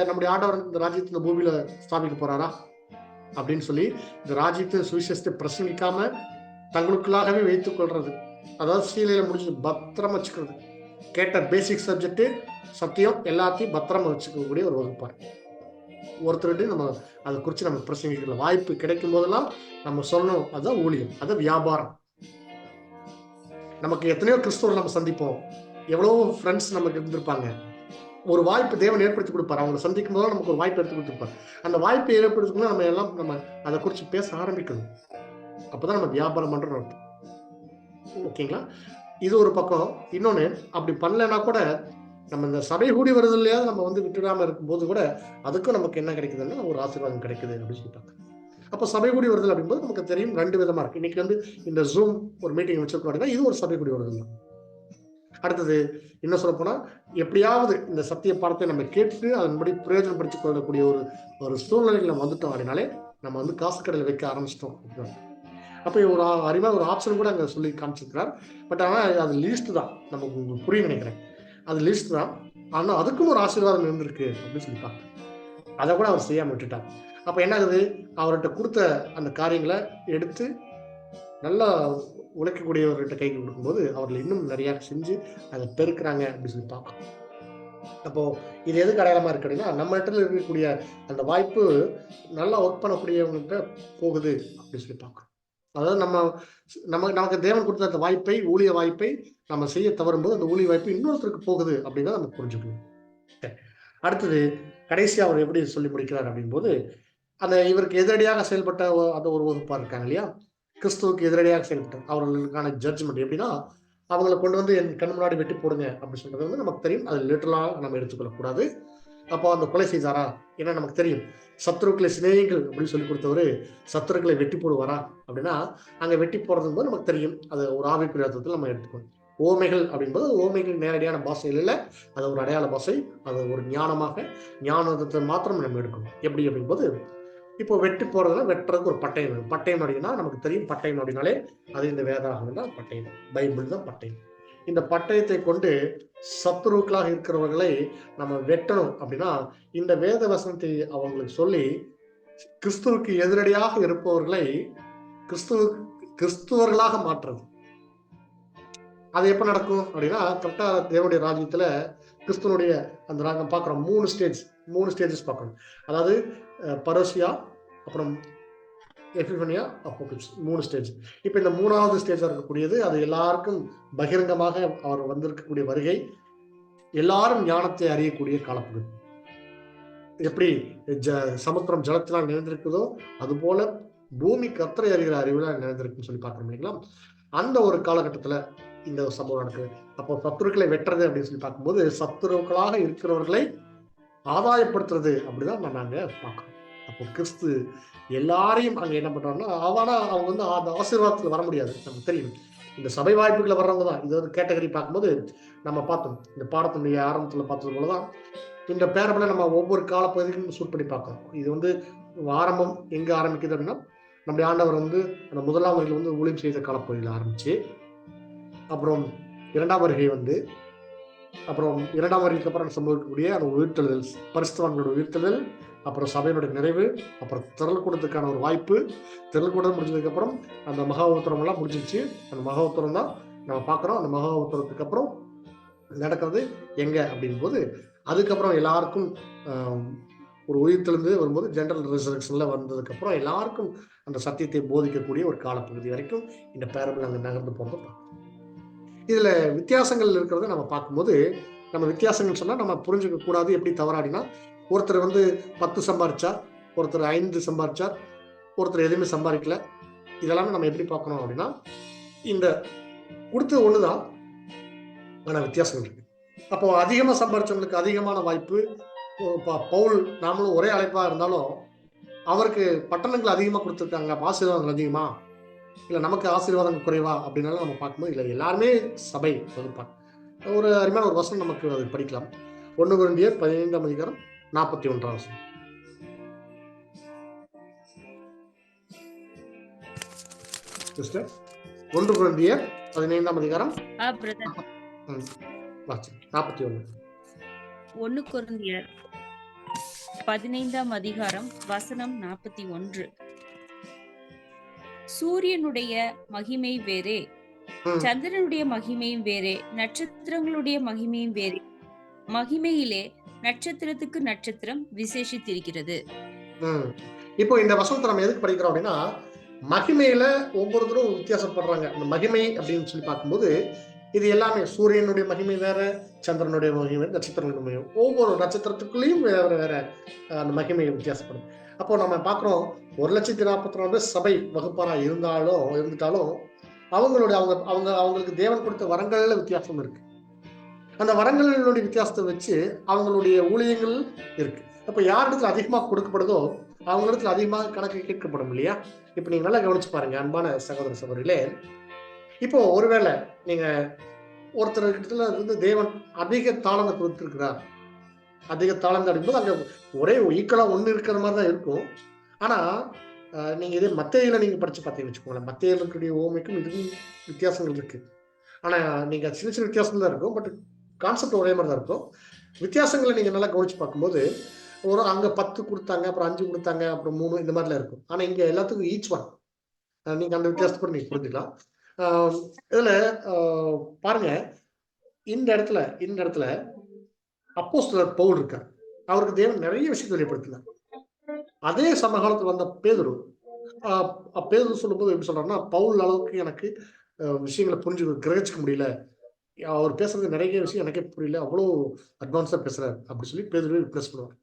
நம்முடைய ஆண்டவர் இந்த ராஜ்யத்தை இந்த பூமியில ஸ்தாபிக்க போறாரா அப்படின்னு சொல்லி இந்த ராஜ்யத்தை சுவிசேஷத்தை பிரசங்கிக்காம தங்களுக்குள்ளாகவே வைத்துக் கொள்றது, அதாவது சீலையில முடிஞ்சு பத்திரமா வச்சுக்கிறது, கேட்ட பேசிக் சப்ஜெக்ட் சத்தியம் எல்லாத்தையும் பத்திரமா வச்சுக்கக்கூடிய ஒரு வகுப்பார். ஒருத்தருடைய நம்ம அதை குறித்து நம்ம பிரசங்கிக்கல, வாய்ப்பு கிடைக்கும் போதெல்லாம் நம்ம சொல்லணும். அதுதான் ஊழியம், அது வியாபாரம். நமக்கு எத்தனையோ கிறிஸ்தவர்கள் நம்ம சந்திப்போம், எவ்வளவோ ஃப்ரெண்ட்ஸ் நமக்கு இருந்திருப்பாங்க. ஒரு வாய்ப்பு தேவன் ஏற்படுத்தி கொடுப்பார், அவங்க சந்திக்கும் போது நமக்கு ஒரு வாய்ப்பு எடுத்து கொடுத்துருப்பார். அந்த வாய்ப்பை ஏற்படுத்தினா நம்ம எல்லாம் நம்ம அதை குறித்து பேச ஆரம்பிக்கணும். அப்பதான் நம்ம வியாபாரம் பண்றோம். ஓகேங்களா? இது ஒரு பக்கம். இன்னொன்னு, அப்படி பண்ணலைன்னா கூட நம்ம இந்த சபை கூடி வருது இல்லையா, நம்ம வந்து விட்டுடாம இருக்கும்போது கூட அதுக்கும் நமக்கு என்ன கிடைக்குதுன்னா ஒரு ஆசீர்வாதம் கிடைக்குது அப்படின்னு சொல்லிட்டாங்க. அப்போ சபை கூடி வருதல் அப்படிங்கும்போது நமக்கு தெரியும் ரெண்டு விதமா இருக்கு. இன்னைக்கு வந்து இந்த ஜூம் ஒரு மீட்டிங் வச்சிருக்கோம் அப்படின்னா இது ஒரு சபை கூடி வருதல் தான். அடுத்தது என்ன சொல்ல போனா, எப்படியாவது இந்த சத்திய பாடத்தை நம்ம கேட்டு அதன்படி பிரயோஜனப்படுத்திக் கொள்ளக்கூடிய ஒரு சூழ்நிலைக்கு நம்ம வந்துட்டோம் அப்படின்னாலே நம்ம வந்து காசு கடையில் வைக்க ஆரம்பிச்சிட்டோம். அப்போ ஒரு அறிவா ஒரு ஆப்ஷன் கூட அங்கே சொல்லி காமிச்சிருக்கிறார். பட் ஆனால் அது லீஸ்ட் தான், நமக்கு உங்களுக்கு புரிய நினைக்கிறேன், அது லிஸ்ட் தான். ஆனால் அதுக்கும் ஒரு ஆசீர்வாதம் இருந்திருக்கு அப்படின்னு சொல்லி பார்த்தேன். அதை கூட அவர் செய்யாம விட்டுட்டார். அப்போ என்ன ஆகுது, அவர்கிட்ட கொடுத்த அந்த காரியங்களை எடுத்து நல்லா உழைக்கக்கூடியவர்கிட்ட கைக்கு கொடுக்கும்போது அவர்கள் இன்னும் நிறைய செஞ்சு அதை பெருக்கிறாங்க அப்படின்னு சொல்லி பார்க்கணும். அப்போ இது எதுக்கு அடையாளமா இருக்கு அப்படின்னா, நம்ம இடத்துல இருக்கக்கூடிய அந்த வாய்ப்பு நல்லா ஒர்க் பண்ணக்கூடியவங்ககிட்ட போகுது அப்படின்னு சொல்லி பார்க்கணும். அதாவது நமக்கு தேவன் கொடுத்த அந்த வாய்ப்பை, ஊழிய வாய்ப்பை நம்ம செய்ய தவறும்போது அந்த ஊழிய வாய்ப்பு இன்னொருத்தருக்கு போகுது அப்படின்னா நம்ம புரிஞ்சுக்கணும். அடுத்தது கடைசியா அவர் எப்படி சொல்லி முடிக்கிறார் அப்படிங்கும்போது, அந்த இவருக்கு எதிரடியாக செயல்பட்ட அந்த ஒரு வகுப்பா இருக்காங்க இல்லையா, கிறிஸ்துவுக்கு எதிரடியாக செயல்பட்ட அவர்களுக்கான ஜட்ஜ்மெண்ட் எப்படின்னா, அவங்கள கொண்டு வந்து என் கண் முன்னாடி வெட்டி போடுங்க அப்படின்னு சொல்றது வந்து நமக்கு தெரியும். அது லிட்டரலா நம்ம எடுத்துக்கொள்ளக்கூடாது. அப்போ அந்த கொலை செய்தாரா? ஏன்னா நமக்கு தெரியும். சத்துருக்களை சிநேகிங்கள் அப்படின்னு சொல்லி கொடுத்தவரு சத்துருக்களை வெட்டி போடுவாரா? அப்படின்னா, அங்க வெட்டி போடுறதும்போது நமக்கு தெரியும். அது ஒரு ஆவிக்குரிய அர்த்தத்தில் நம்ம எடுத்துக்கணும். ஓமைகள் அப்படின்பது ஓமைகள் நேரடியான பாஷையில் இல்ல. அது ஒரு அடையாள பாஷை. அது ஒரு ஞானமாக ஞானத்தை மாத்திரம் நம்ம எடுக்கணும். எப்படி அப்படிங்கும்போது, இப்போ வெட்டி போறதுல வெட்டுறதுக்கு ஒரு பட்டயம் வேணும். பட்டயம் அப்படின்னா நமக்கு தெரியும். பட்டயம் அப்படின்னாலே அது இந்த வேதாகமம் தான் பட்டயம். பைபிள் தான் பட்டயம். இந்த பட்டயத்தை கொண்டு சத்துருக்களாக இருக்கிறவர்களை நம்ம வெட்டணும் அப்படின்னா, இந்த வேத வசனத்தை அவங்களுக்கு சொல்லி, கிறிஸ்துவுக்கு எதிரடியாக இருப்பவர்களை கிறிஸ்துவ கிறிஸ்துவர்களாக மாற்றுறது. அது எப்ப நடக்கும் அப்படின்னா, கரெக்டா தேவனுடைய ராஜ்யத்துல கிறிஸ்துவனுடைய அந்த நாங்க பார்க்கிறோம் 3 ஸ்டேஜஸ் பார்க்கணும். அதாவது பரோசியா, அப்புறம் எபிஃபனியா, அப்போகலிப்ஸ் 3 ஸ்டேஜ். இப்ப இந்த 3வது ஸ்டேஜா இருக்கக்கூடியது, அது எல்லாருக்கும் பகிரங்கமாக அவர் வந்திருக்கக்கூடிய வருகை, எல்லாரும் ஞானத்தை அறியக்கூடிய காலப்பகுதி. எப்படி சமுத்திரம் ஜலத்தினால் நிறைந்திருக்குதோ, அது போல பூமி கர்த்தரை அறிகிற அறிவுல நிறைந்திருக்குன்னு சொல்லி பார்க்கணும் இல்லைங்களா? அந்த ஒரு காலகட்டத்துல இந்த சம்பவம் நடக்குது. அப்போ சத்துருக்களை வெட்டுறது அப்படின்னு சொல்லி பார்க்கும்போது, சத்துருக்களாக இருக்கிறவர்களை ஆதாயப்படுத்துறது அப்படிதான் நாங்க பார்க்கிறோம். அப்போ கிறிஸ்து எல்லாரையும் அங்க என்ன பண்றாங்கன்னா, அவங்க வந்து அந்த ஆசீர்வாதத்துல வர முடியாது. நமக்கு தெரியும். இந்த சபை வாய்ப்புகளை வர்றவங்க தான். இது ஒரு கேட்டகரி பார்க்கும்போது நம்ம பார்த்தோம். இந்த பாடத்தினுடைய ஆரம்பத்துல பார்த்தது போலதான் இந்த பேரபிளை நம்ம ஒவ்வொரு காலப்பகுதிக்கும் சூட் பண்ணி பார்க்கணும். இது வந்து ஆரம்பம் எங்க ஆரம்பிக்குது அப்படின்னா, நம்முடைய ஆண்டவர் வந்து அந்த முதலாம் வருகையில் வந்து ஊழியம் செய்த காலப்பகுதியில் ஆரம்பிச்சு, அப்புறம் 2ஆம் வருகை வந்து, அப்புறம் 2ஆம் வருகைக்கு அப்புறம் சம்பவிக்கக்கூடிய அந்த உயிர்த்தெழுதல், பரிசுத்தவான்களோட உயிர்த்தெழுதல், அப்புறம் சபையினுடைய நிறைவு, அப்புறம் திரள் கூட்டத்துக்கான ஒரு வாய்ப்பு, திரள் கூட்டம் முடிஞ்சதுக்கு அப்புறம் அந்த மகா உத்தரம் எல்லாம் முடிஞ்சிச்சு. அந்த மகா உத்தரம் தான் நம்ம பார்க்குறோம். அந்த மகா உத்தரத்துக்கு அப்புறம் நடக்கிறது எங்க அப்படின் போது, அதுக்கப்புறம் எல்லாருக்கும் ஒரு உயிர்த்தெழுந்து வரும்போது ஜெனரல் ரிசரக்ஷன்ல வந்ததுக்கு அப்புறம் எல்லாருக்கும் அந்த சத்தியத்தை போதிக்கக்கூடிய ஒரு காலப்பகுதி வரைக்கும் இந்த பேரபிள் அங்க நகர்ந்து போறது. இதுல வித்தியாசங்கள் இருக்கிறத நம்ம பார்க்கும்போது, நம்ம வித்தியாசங்கள் சொன்னா நம்ம புரிஞ்சுக்க கூடாது. எப்படி தவறாடினா, ஒருத்தர் வந்து 10 சம்பாரிச்சார், ஒருத்தர் 5 சம்பாரிச்சார், ஒருத்தர் எதுவுமே சம்பாதிக்கல. இதெல்லாமே நம்ம எப்படி பார்க்கணும் அப்படின்னா, இந்த கொடுத்தது ஒண்ணுதான், ஆனா வித்தியாசங்கள் இருக்கு. அப்போ அதிகமா சம்பாரிச்சவங்களுக்கு அதிகமான வாய்ப்பு. பவுல் நாமளும் ஒரே அழைப்பா இருந்தாலும் அவருக்கு பட்டணங்கள் அதிகமா கொடுத்துருக்காங்க. ஆசீர்வாதங்கள் அதிகமா, இல்ல நமக்கு ஆசீர்வாதங்கள் குறைவா அப்படின்னாலும் நம்ம பார்க்கும்போது இல்லை, எல்லாருமே சபை வகுப்பாங்க. ஒரு அருமையான ஒரு வசனம் நமக்கு அதை படிக்கலாம். 1 கொரிந்தியர் 15ஆம் அதிகாரம் 41ஆம் வசனம். சிஸ்டர் 1 கொரிந்தியர் 15ஆம் அதிகாரம் 41. 1 கொரிந்தியர் 15ஆம் அதிகாரம் வசனம் 41. சூரியனுடைய மகிமை வேறே, சந்திரனுடைய மகிமையும் வேறே, நட்சத்திரங்களுடைய மகிமையும் வேறே. மகிமையிலே நட்சத்திரத்துக்கு நட்சத்திரம் விசேஷித்திருக்கிறது. இப்போ இந்த வசனத்தை நம்ம எதுக்கு படிக்கிறோம் அப்படின்னா, மகிமையில ஒவ்வொருத்தரும் வித்தியாசப்படுறாங்க. அந்த மகிமை அப்படின்னு சொல்லி பார்க்கும்போது, இது எல்லாமே சூரியனுடைய மகிமை வேற, சந்திரனுடைய மகிமை, நட்சத்திரங்களுடைய மகிமை, ஒவ்வொரு நட்சத்திரத்துக்குள்ளேயும் வேற வேற அந்த மகிமை வித்தியாசப்படும். அப்போ நம்ம பார்க்கிறோம், 1,44,000 சபை வகுப்பாரா இருந்துட்டாலும் அவங்களுடைய அவங்க அவங்க அவங்களுக்கு தேவன் கொடுத்த வரங்கள்ல வித்தியாசம் இருக்கு. அந்த வரங்களுடைய வித்தியாசத்தை வச்சு அவங்களுடைய ஊழியங்கள் இருக்கு. அப்ப யாரிடத்துல அதிகமா கொடுக்கப்படுதோ அவங்களிடத்துல அதிகமாக கணக்கு கேட்கப்படும் இல்லையா? இப்ப நீங்க நல்லா கவனிச்சு பாருங்க அன்பான சகோதர சகோதரிகளே. இப்போ ஒருவேளை நீங்க ஒருத்தர்கிட்ட இருந்து தேவன் அதிக தாளந்தை கொடுத்திருக்கிறார். அதிக தாளந்து அப்படிங்கும்போது அங்க ஒரே ஈக்குவலா ஒண்ணு இருக்கிற மாதிரி தான் இருக்கும். ஆனா நீங்க இதே மத்தேயுல நீங்க படிச்சு பார்த்தீங்கன்னு வச்சுக்கோங்களேன். மத்தேயுல இருக்கக்கூடிய ஓமைக்கும் இதுக்கும் வித்தியாசங்கள் இருக்கு. ஆனா நீங்க சின்ன சின்ன வித்தியாசம் தான் இருக்கும். பட் கான்செப்ட் ஒரே மாதிரி தான் இருக்கும். வித்தியாசங்களை நீங்க நல்லா கவனிச்சு பார்க்கும்போது ஒரு அங்க 10 கொடுத்தாங்க, அப்புறம் 5 கொடுத்தாங்க, அப்புறம் 3 இந்த மாதிரிலாம் இருக்கும். ஆனா இங்க எல்லாத்துக்கும் ஈச் ஒன். நீங்க அந்த வித்தியாசத்தை கூட நீங்க புரிஞ்சுக்கலாம். இதுல பாருங்க, இந்த இடத்துல அப்போஸ்தலர் பவுல் இருக்கார். அவருக்கு தேவன் நிறைய விஷயத்தை வெளிப்படுத்தினார். அதே சமகாலத்துல வந்த பேதுரு சொல்லும்போது எப்படி சொல்றாருன்னா, பவுல் அளவுக்கு எனக்கு விஷயங்களை கிரகிச்சுக்க முடியல, அவர் பேசுறது நிறைய விஷயம் எனக்கே புரியல, அவ்வளவு அட்வான்ஸா பேசுறாரு அப்படி சொல்லி பேதுருவை ரிப்ளேஸ் பண்ணுவார்.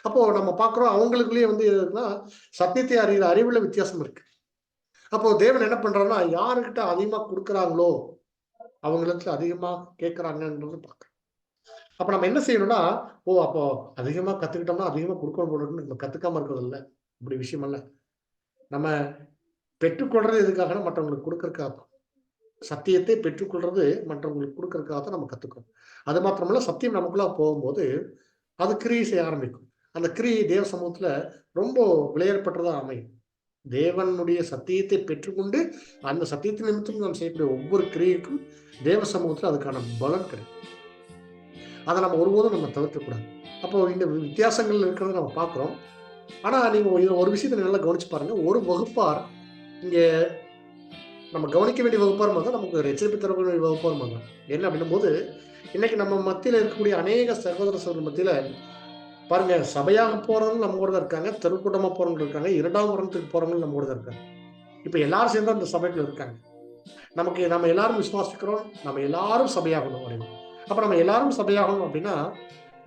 அப்போ நம்ம பாக்குறோம் அவங்களுக்குள்ளேயே வந்து சத்தியத்தை அறிகிற அறிவுல வித்தியாசம் இருக்கு. அப்போ தேவன் என்ன பண்றாருன்னா, யாருக்கிட்ட அதிகமா கொடுக்குறாங்களோ அவங்களுக்கு அதிகமா கேட்கறாங்கன்றது பார்க்கிறோம். அப்ப நம்ம என்ன செய்யணும்னா, அப்போ அதிகமா கத்துக்கிட்டோம்னா அதிகமா குடுக்கணும் போல இருக்குன்னு நம்ம கத்துக்காம இருக்கிறது இல்ல. அப்படி விஷயம் அல்ல. நம்ம பெற்றுக்கொள்றது எதுக்காகன்னா மற்றவங்களுக்கு குடுக்கறதுக்காக தான். சத்தியத்தை பெற்றுக்கொள்றது மற்றவங்களுக்கு குடுக்கறதுக்காக தான் நம்ம கத்துக்கிறோம். அது மாத்திரமல்ல சத்தியம் நமக்குள்ள போகும்போது, அது கிரியை செய்ய ஆரம்பிக்கும். அந்த கிரியை தேவ சமூகத்துல ரொம்ப விலையேறப்பட்டதா அமையும். தேவனுடைய சத்தியத்தை பெற்றுக்கொண்டு, அந்த சத்தியத்தின் நிமித்தம் நாம் செய்யக்கூடிய ஒவ்வொரு கிரியைக்கும் தேவ சமூகத்துல அதுக்கான பலன் கிடைக்கும். அத நம்ம ஒருபோதும் நம்ம தவிர்க்கக்கூடாது. அப்போ இந்த வித்தியாசங்கள் இருக்கிறத நம்ம பார்க்கிறோம். ஆனா நீங்க ஒரு விஷயத்த நல்லா கவனிச்சு பாருங்க. ஒரு வகுப்பார் இங்க நம்ம கவனிக்க வேண்டிய வகுப்பார் தான் நமக்கு எச்சரிப்பு தரக்கூடிய வகுப்பார் தான். என்ன அப்படின்னும்போது, இன்னைக்கு நம்ம மத்தியில இருக்கக்கூடிய அநேக சகோதர சகோதரர் மத்தியில பாருங்க, சபையாக போறவங்க நம்ம கூட தான் இருக்காங்க. தெருக்கூட்டமா போறவங்க இருக்காங்க. 2வது வருடத்துக்கு போறவங்க நம்ம கூட தான் இருக்காங்க. இப்ப எல்லாரும் சேர்ந்து அந்த சபைக்குள்ள இருக்காங்க. நம்ம எல்லாரும் விசுவாசிக்கிறோம். நம்ம எல்லாரும் சபையாகணும் அப்படின்னு. அப்ப நம்ம எல்லாரும் சபையாகணும் அப்படின்னா,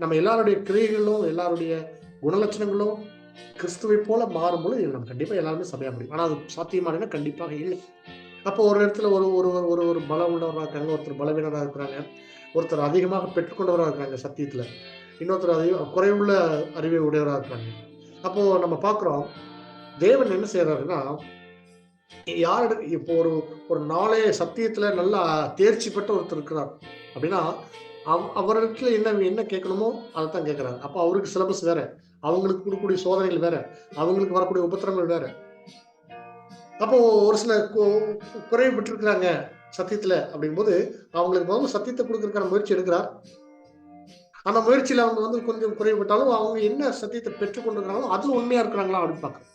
நம்ம எல்லாருடைய கிரியைகளும், எல்லாருடைய குணலட்சணங்களும் கிறிஸ்துவை போல மாறும்பொழுது நம்ம கண்டிப்பா எல்லாருமே சபையாக முடியும். ஆனா அது சாத்தியமானதுன்னா கண்டிப்பாக இல்லை. அப்போ ஒரு இடத்துல ஒரு ஒரு ஒரு ஒரு பலம் உள்ளவரா இருக்காங்க. ஒருத்தர் பலவீனரா இருக்கிறாங்க. ஒருத்தர் அதிகமாக பெற்றுக்கொண்டவரா இருக்காங்க சத்தியத்துல. இன்னொருத்தர் குறைவுள்ள அறிவை உடையவரா இருக்காங்க. அப்போ நம்ம பார்க்கிறோம், தேவன் என்ன செய்றாருன்னா, இப்போ ஒரு ஒரு நாளே சத்தியத்துல நல்லா தேர்ச்சி பெற்ற ஒருத்தர் இருக்கிறார் அப்படின்னா, அவரிடத்துல என்ன என்ன கேட்கணுமோ அதத்தான் கேட்கிறாரு. அப்ப அவருக்கு சிலபஸ் வேற. அவங்களுக்கு குடுக்கக்கூடிய சோதனைகள் வேற. அவங்களுக்கு வரக்கூடிய உபத்திரங்கள் வேற. அப்போ ஒரு சில குறைவு பெற்றிருக்கிறாங்க சத்தியத்துல அப்படிங்கும்போது, அவங்களுக்கு முதல்ல சத்தியத்த குடுக்கறதுக்கான முயற்சி எடுக்கிறார். அந்த முயற்சியில அவங்க கொஞ்சம் குறைவுபட்டாலும், அவங்க என்ன சத்தியத்த பெற்றுக் கொண்டிருக்கிறாங்களோ, அதுல உண்மையா இருக்கிறாங்களா அப்படின்னு பார்க்கணும்.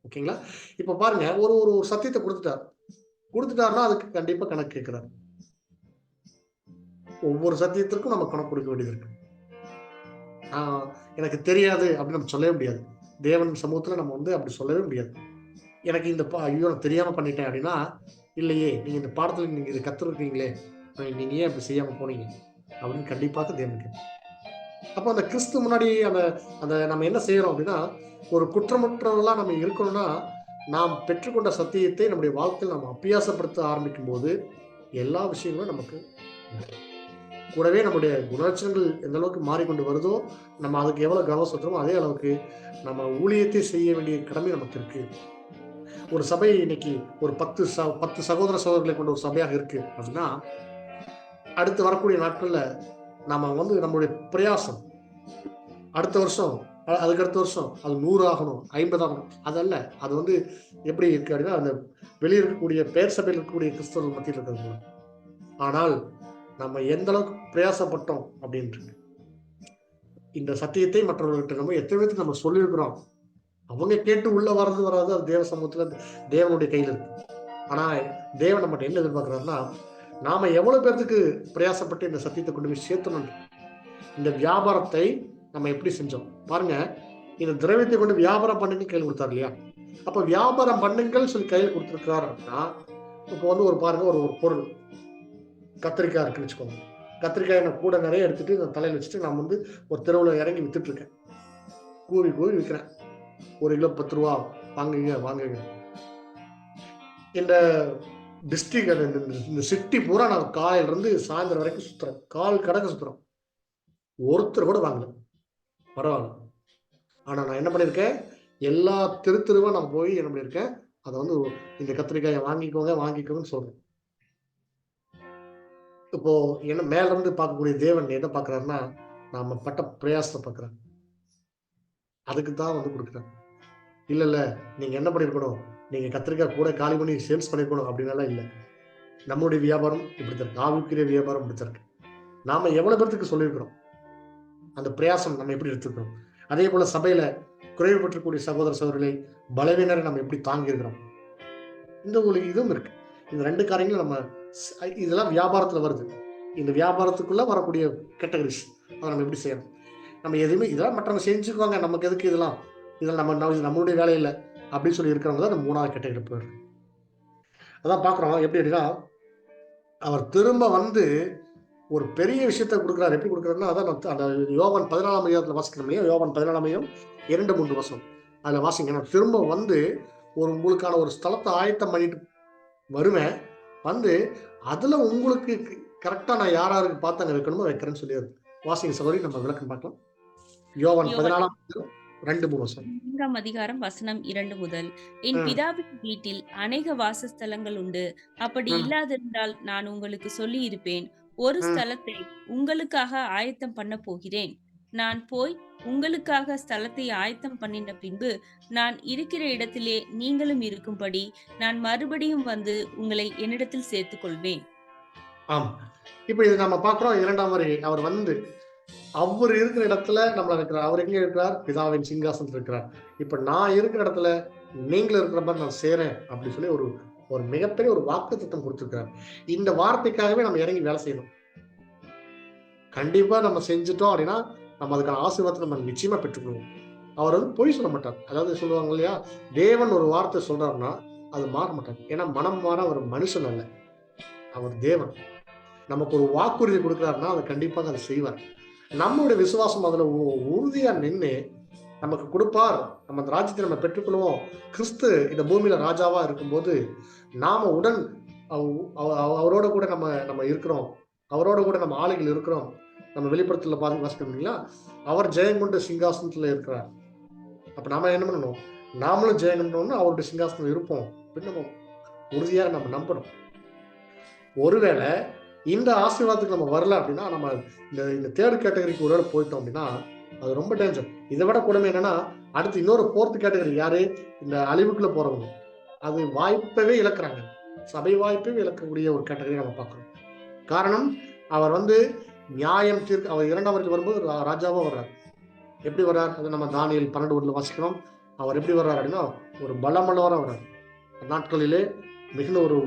ஓகேங்களா? இப்ப பாருங்க, ஒரு ஒரு சத்தியத்த குடுத்துட்டார். குடுத்துட்டாருன்னா, அதுக்கு கண்டிப்பா கணக்கு கேட்கிறார். ஒவ்வொரு சத்தியத்திற்கும் நம்ம கணக்கு கொடுக்க வேண்டியது இருக்கு. ஆ எனக்கு தெரியாது அப்படின்னு நம்ம சொல்லவே முடியாது. தேவன் சமூகத்துல நம்ம அப்படி சொல்லவே முடியாது. எனக்கு ஐயோ! நான் தெரியாம பண்ணிட்டேன் அப்படின்னா, இல்லையே, நீங்க இந்த பாடத்துல நீங்க இத கத்துருக்கீங்களே, நீங்க ஏன் அப்படி செய்யாம போனீங்க? அப்படின்னு கண்டிப்பாக தேவன் கேட்பார். அப்ப அந்த கிறிஸ்து முன்னாடி அந்த அந்த நம்ம என்ன செய்யறோம் அப்படின்னா, ஒரு குற்றமற்றவர்களா நம்ம இருக்கணும்னா, நாம் பெற்றுக்கொண்ட சத்தியத்தை நம்முடைய வாழ்க்கையில நம்ம அபியாசப்படுத்த ஆரம்பிக்கும்போது, எல்லா விஷயங்களும் நமக்கு கூடவே நம்முடைய குணலட்சணங்கள் எந்த அளவுக்கு மாறிக்கொண்டு வருதோ, நம்ம அதுக்கு எவ்வளவு கவனம் செலுத்துறோமோ, அதே அளவுக்கு நம்ம ஊழியத்தை செய்ய வேண்டிய கடமை நமக்கு இருக்கு. ஒரு சபை இன்னைக்கு ஒரு 10 சகோதர சகோதரிகளை கொண்ட ஒரு சபையாக இருக்கு அப்படின்னா, அடுத்து வரக்கூடிய நாட்கள்ல நாம நம்மளுடைய பிரயாசம் அடுத்த வருஷம், அதுக்கு அடுத்த வருஷம் அது 100 ஆகணும், 50 ஆகணும். அதல்ல. அது எப்படி இருக்கு அப்படின்னா, அந்த வெளிய இருக்கக்கூடிய பெயர் சபையில் இருக்கக்கூடிய கிறிஸ்தவர்கள் மத்தியில் இருக்கிறது போல. ஆனால் நம்ம எந்த அளவுக்கு பிரயாசப்பட்டோம் அப்படின்ட்டு. இந்த சத்தியத்தை மற்றவர்கள்ட்ட நம்ம எத்தனை பேருக்கு நம்ம சொல்லியிருக்கிறோம். அவங்க கேட்டு உள்ள வர்றது வராது அது தேவ சமூகத்துல தேவனுடைய கையில இருக்கு. ஆனா தேவன் நம்மகிட்ட என்ன எதிர்பார்க்கிறாருன்னா, நாம எவ்வளவு பேர்த்துக்கு பிரயாசப்பட்டு இந்த சத்தியத்தை கொண்டு போய் சேர்த்தணும். இந்த வியாபாரத்தை நம்ம எப்படி செஞ்சோம் பாருங்க. இந்த திரவியத்தை கொண்டு வியாபாரம் பண்ணுங்க கையில் கொடுத்தாரு இல்லையா? அப்ப வியாபாரம் பண்ணுங்கள் சொல்லி கையில் கொடுத்திருக்கிறார் அப்படின்னா, இப்போ ஒரு பாருங்க ஒரு ஒரு பொருள் கத்திரிக்காய் இருக்குன்னு வச்சுக்கோங்க. கத்திரிக்காய் நான் கூட நிறைய எடுத்துட்டு நான் தலையில வச்சுட்டு நான் ஒரு தெருவுல இறங்கி வித்துட்டு இருக்கேன். கூவி கூவி விற்கிறேன். 1 கிலோ 10 ரூபா, வாங்குங்க வாங்குங்க. இந்த டிஸ்ட்ரிக்ட் இந்த சிட்டி பூரா நான் காலையில இருந்து சாயந்தரம் வரைக்கும் சுத்துறேன். கால் கடக்க சுத்துறோம். ஒருத்தர் கூட வாங்கல. பரவாயில்ல. ஆனா நான் என்ன பண்ணியிருக்கேன், எல்லா தெருவா நான் போய் என்ன பண்ணியிருக்கேன், அத இந்த கத்திரிக்காயை வாங்கிக்கோங்க வாங்கிக்கோங்கன்னு சொல்றேன். இப்போ என்ன மேல இருந்து பார்க்கக்கூடிய தேவன் எதை பார்க்கிறாருன்னா, நாம பட்ட பிரயாசத்தை பார்க்கிறார். அதுக்கு தான் கொடுக்குறார். இல்ல இல்ல, நீங்க என்ன பண்ணிருக்கணும், நீங்க கத்திரிக்காய் கூட காலி பண்ணி சேல்ஸ் பண்ணிருக்கணும் அப்படின்னாலாம் இல்ல. நம்மளுடைய வியாபாரம் இப்படித்தான் இருக்கு. ஆவிக்குரிய வியாபாரம் இப்படித்தான் இருக்கு. நாம எவ்வளவு பேருக்கு சொல்லியிருக்கிறோம், அந்த பிரயாசம் நம்ம எப்படி எடுத்துக்கிறோம். அதே போல சபையில குறைவுபற்றக்கூடிய சகோதர சகோதரிகளை பலவீனரை நம்ம எப்படி தாங்கி இருக்கிறோம். இந்த ஒரு இதுவும் இருக்கு. இந்த 2 காரியங்களும் நம்ம இதெல்லாம் வியாபாரத்துல வருது. இந்த வியாபாரத்துக்குள்ள வரக்கூடிய கேட்டகரிஸ் அதை நம்ம எப்படி செய்யணும். நம்ம எதுவுமே இதெல்லாம் மற்றவங்க செஞ்சுக்குவாங்க, நமக்கு எதுக்கு இதெல்லாம் நம்மளுடைய வேலை இல்லை அப்படின்னு சொல்லி இருக்கிறவங்க தான் நம்ம 3வது கேட்டகரி போயிடுறோம். அதான் பாக்குறோம் எப்படி அப்படின்னா, அவர் திரும்ப ஒரு பெரிய விஷயத்த கொடுக்குறாரு. எப்படி கொடுக்குறாருன்னா, அதான் அந்த யோவான் 14ஆம் அதிகாரத்துல வாசிக்கிறோம் இல்லையா? யோவான் 14ஆம் அதிகாரம் 2-3 வசனம். அதுல வாசிங்க. நான் திரும்ப உங்களுக்கான ஒரு ஸ்தலத்தை ஆயத்தம் பண்ணிட்டு வருவேன். அதுல உங்களுக்கு கரெக்டா நான் யார் யாருக்கு பார்த்து அங்க வைக்கணுமோ வைக்கிறேன்னு சொல்லியாரு. வாசிங்க சகோதரி, நம்ம விளக்கம் பார்க்கலாம். யோவான் யோவான் 14 2, 3 வசனம். 4ஆம் அதிகாரம் வசனம் 2 முதல். என் ம், பிதாவின் வீட்டில் அநேக வாசஸ்தலங்கள் உண்டு. அப்படி ம், இல்லாதிருந்தால் நான் உங்களுக்கு சொல்லியிருப்பேன். ஒரு ம். ஸ்தலத்தை உங்களுக்காக ஆயத்தம் பண்ணப் போகிறேன். நான் போய் உங்களுக்காக ஸ்தலத்தை ஆயத்தம் பண்ணின பின்பு, நான் இருக்கிற இடத்திலே நீங்களும் இருக்கும்படி, நான் மறுபடியும் வந்து உங்களை என்னிடத்தில் சேர்த்துக்கொள்வேன். ஆமா. இப்ப இது நம்ம பார்க்கிறோம் 2ஆம் வருகை. அவர் வந்து அவர் இருக்கிற இடத்துல நம்மள வைக்கிறார். அவர் எங்க இருக்கிறார்? பிதாவின் சிங்காசனத்துல இருக்கிறார். இப்ப நான் இருக்கிற இடத்துல நீங்களும் இருக்கிற மாரி நான் செய்றேன் அப்படின்னு சொல்லி ஒரு ஒரு மிகப்பெரிய ஒரு வாக்குத்தத்தம் குடுத்திருக்கிறார். இந்த வார்த்தைக்காகவே நம்ம இறங்கி வேலை செய்யணும். கண்டிப்பா நம்ம செஞ்சுட்டோம் அப்படின்னா, நம்ம அதுக்கான ஆசீர்வாதத்த நம்ம நிச்சயமா பெற்றுக்கொள்வோம். அவர் வந்து பொய் சொல்ல மாட்டார். அதாவது சொல்லுவாங்க இல்லையா? தேவன் ஒரு வார்த்தை சொல்றாருன்னா, அது மாற மாட்டார். ஏன்னா மனம் மாற அவர் மனுஷன் அல்ல. அவர் தேவன். நமக்கு ஒரு வாக்குறுதி குடுக்கிறாருன்னா, அத கண்டிப்பாக அத செய்வார். நம்முடைய விசுவாசம் அதுல உறுதியா நின்னு, நமக்கு குடுப்பார். நம்ம அந்த ராஜ்யத்தை நம்ம பெற்றுக்கொள்வோம். கிறிஸ்து இந்த பூமியில ராஜாவா இருக்கும்போது, நாம உடன் அவ் அவ அவ அவரோட கூட நம்ம நம்ம இருக்கிறோம். அவரோட கூட நம்ம ஆளுகள் இருக்கிறோம். நம்ம வெளிப்படுத்தல வாசிக்கிறோம் இல்லைங்களா? அவர் ஜெயம் கொண்டு சிங்காசனத்துல இருக்கிறார். அப்ப நாம என்ன பண்ணணும்? நாமளும் ஜெயம் கொண்டோம்னு அவருடைய சிங்காசனத்துல இருப்போம். அப்படின்னு நம்ம உறுதியா நம்ம நம்பணும். ஒருவேள இந்த ஆசீர்வாதத்துக்கு நம்ம வரல அப்படின்னா, நம்ம இந்த இந்த 3 கேட்டகரிக்கு ஒருவேள போயிட்டோம் அப்படின்னா, அது ரொம்ப டேஞ்சர். இத விட கொடுமை என்னன்னா, அடுத்து இன்னொரு 4த் கேட்டகரி யாரு? இந்த அழிவுக்குள்ள போறவங்க. அது வாய்ப்பவே இழக்குறாங்க. சபை வாய்ப்பவே இழக்கக்கூடிய ஒரு கேட்டகரியா நம்ம பார்க்கிறோம். காரணம், அவர் வந்து நியாயம் தீர்க்க அவர் 2ஆம் வருகை வரும்போது ராஜாவா வர்றார். எப்படி வர்றார்? அது நம்ம தானியேல் 12:1 வாசிக்கிறோம். அவர் எப்படி வர்றார் அப்படின்னா, ஒரு பலமுள்ளவரா வர்றார். நாட்களிலே மிகுந்த ஒரு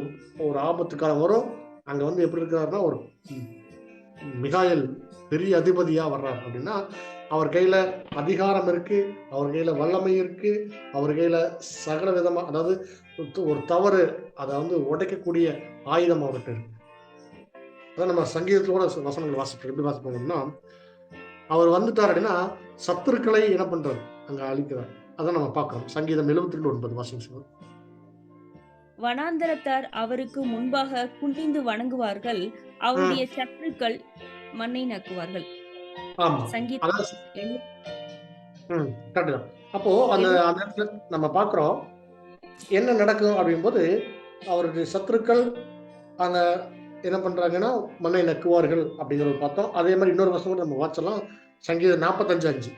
ஒரு ஆபத்து காலம் வரும். அங்க வந்து எப்படி இருக்கிறாருன்னா, ஒரு மிகாயேல் பெரிய அதிபதியா வர்றார் அப்படின்னா, அவர் கையில அதிகாரம் இருக்கு, அவர் கையில வல்லமை இருக்கு, அவர் கையில சகல விதமா அதாவது ஒரு தவறு அத வந்து உடைக்கக்கூடிய ஆயுதம் அவர்ட்ட இருக்கு. அதான் நம்ம சங்கீதத்துல கூட வசனங்கள் வாசிக்கிறோம். எப்படி வாசிப்போம்னா, அவர் வந்துட்டார் அப்படின்னா, சத்துருக்களை என்ன பண்றாரு? அங்க அழிக்கிறார். அதான் நம்ம பார்க்கிறோம். சங்கீதம் 72:9 வாசிங்க சார். வனாந்தரத்தார் அவருக்கு முன்பாக குனிந்து வணங்குவார்கள். ம். அவருடைய சத்துருக்கள் மண்ணை நக்குவார்கள். ஆமா. சங்கீதம் அதாவது எழு ம். கரெக்ட் தான். அப்போ அந்த எழு அந்த இடத்துல நம்ம பார்க்கிறோம். என்ன நடக்கும் அப்படிங்கும்போது, அவருடைய சத்துருக்கள் அங்க என்ன பண்றாங்கன்னா, மண்ணை நக்குவார்கள் அப்படிங்கிறத பார்த்தோம். அதே மாரி இன்னொரு வசனம் கூட நம்ம வாசிச்சலாம். சங்கீதம் 45:5.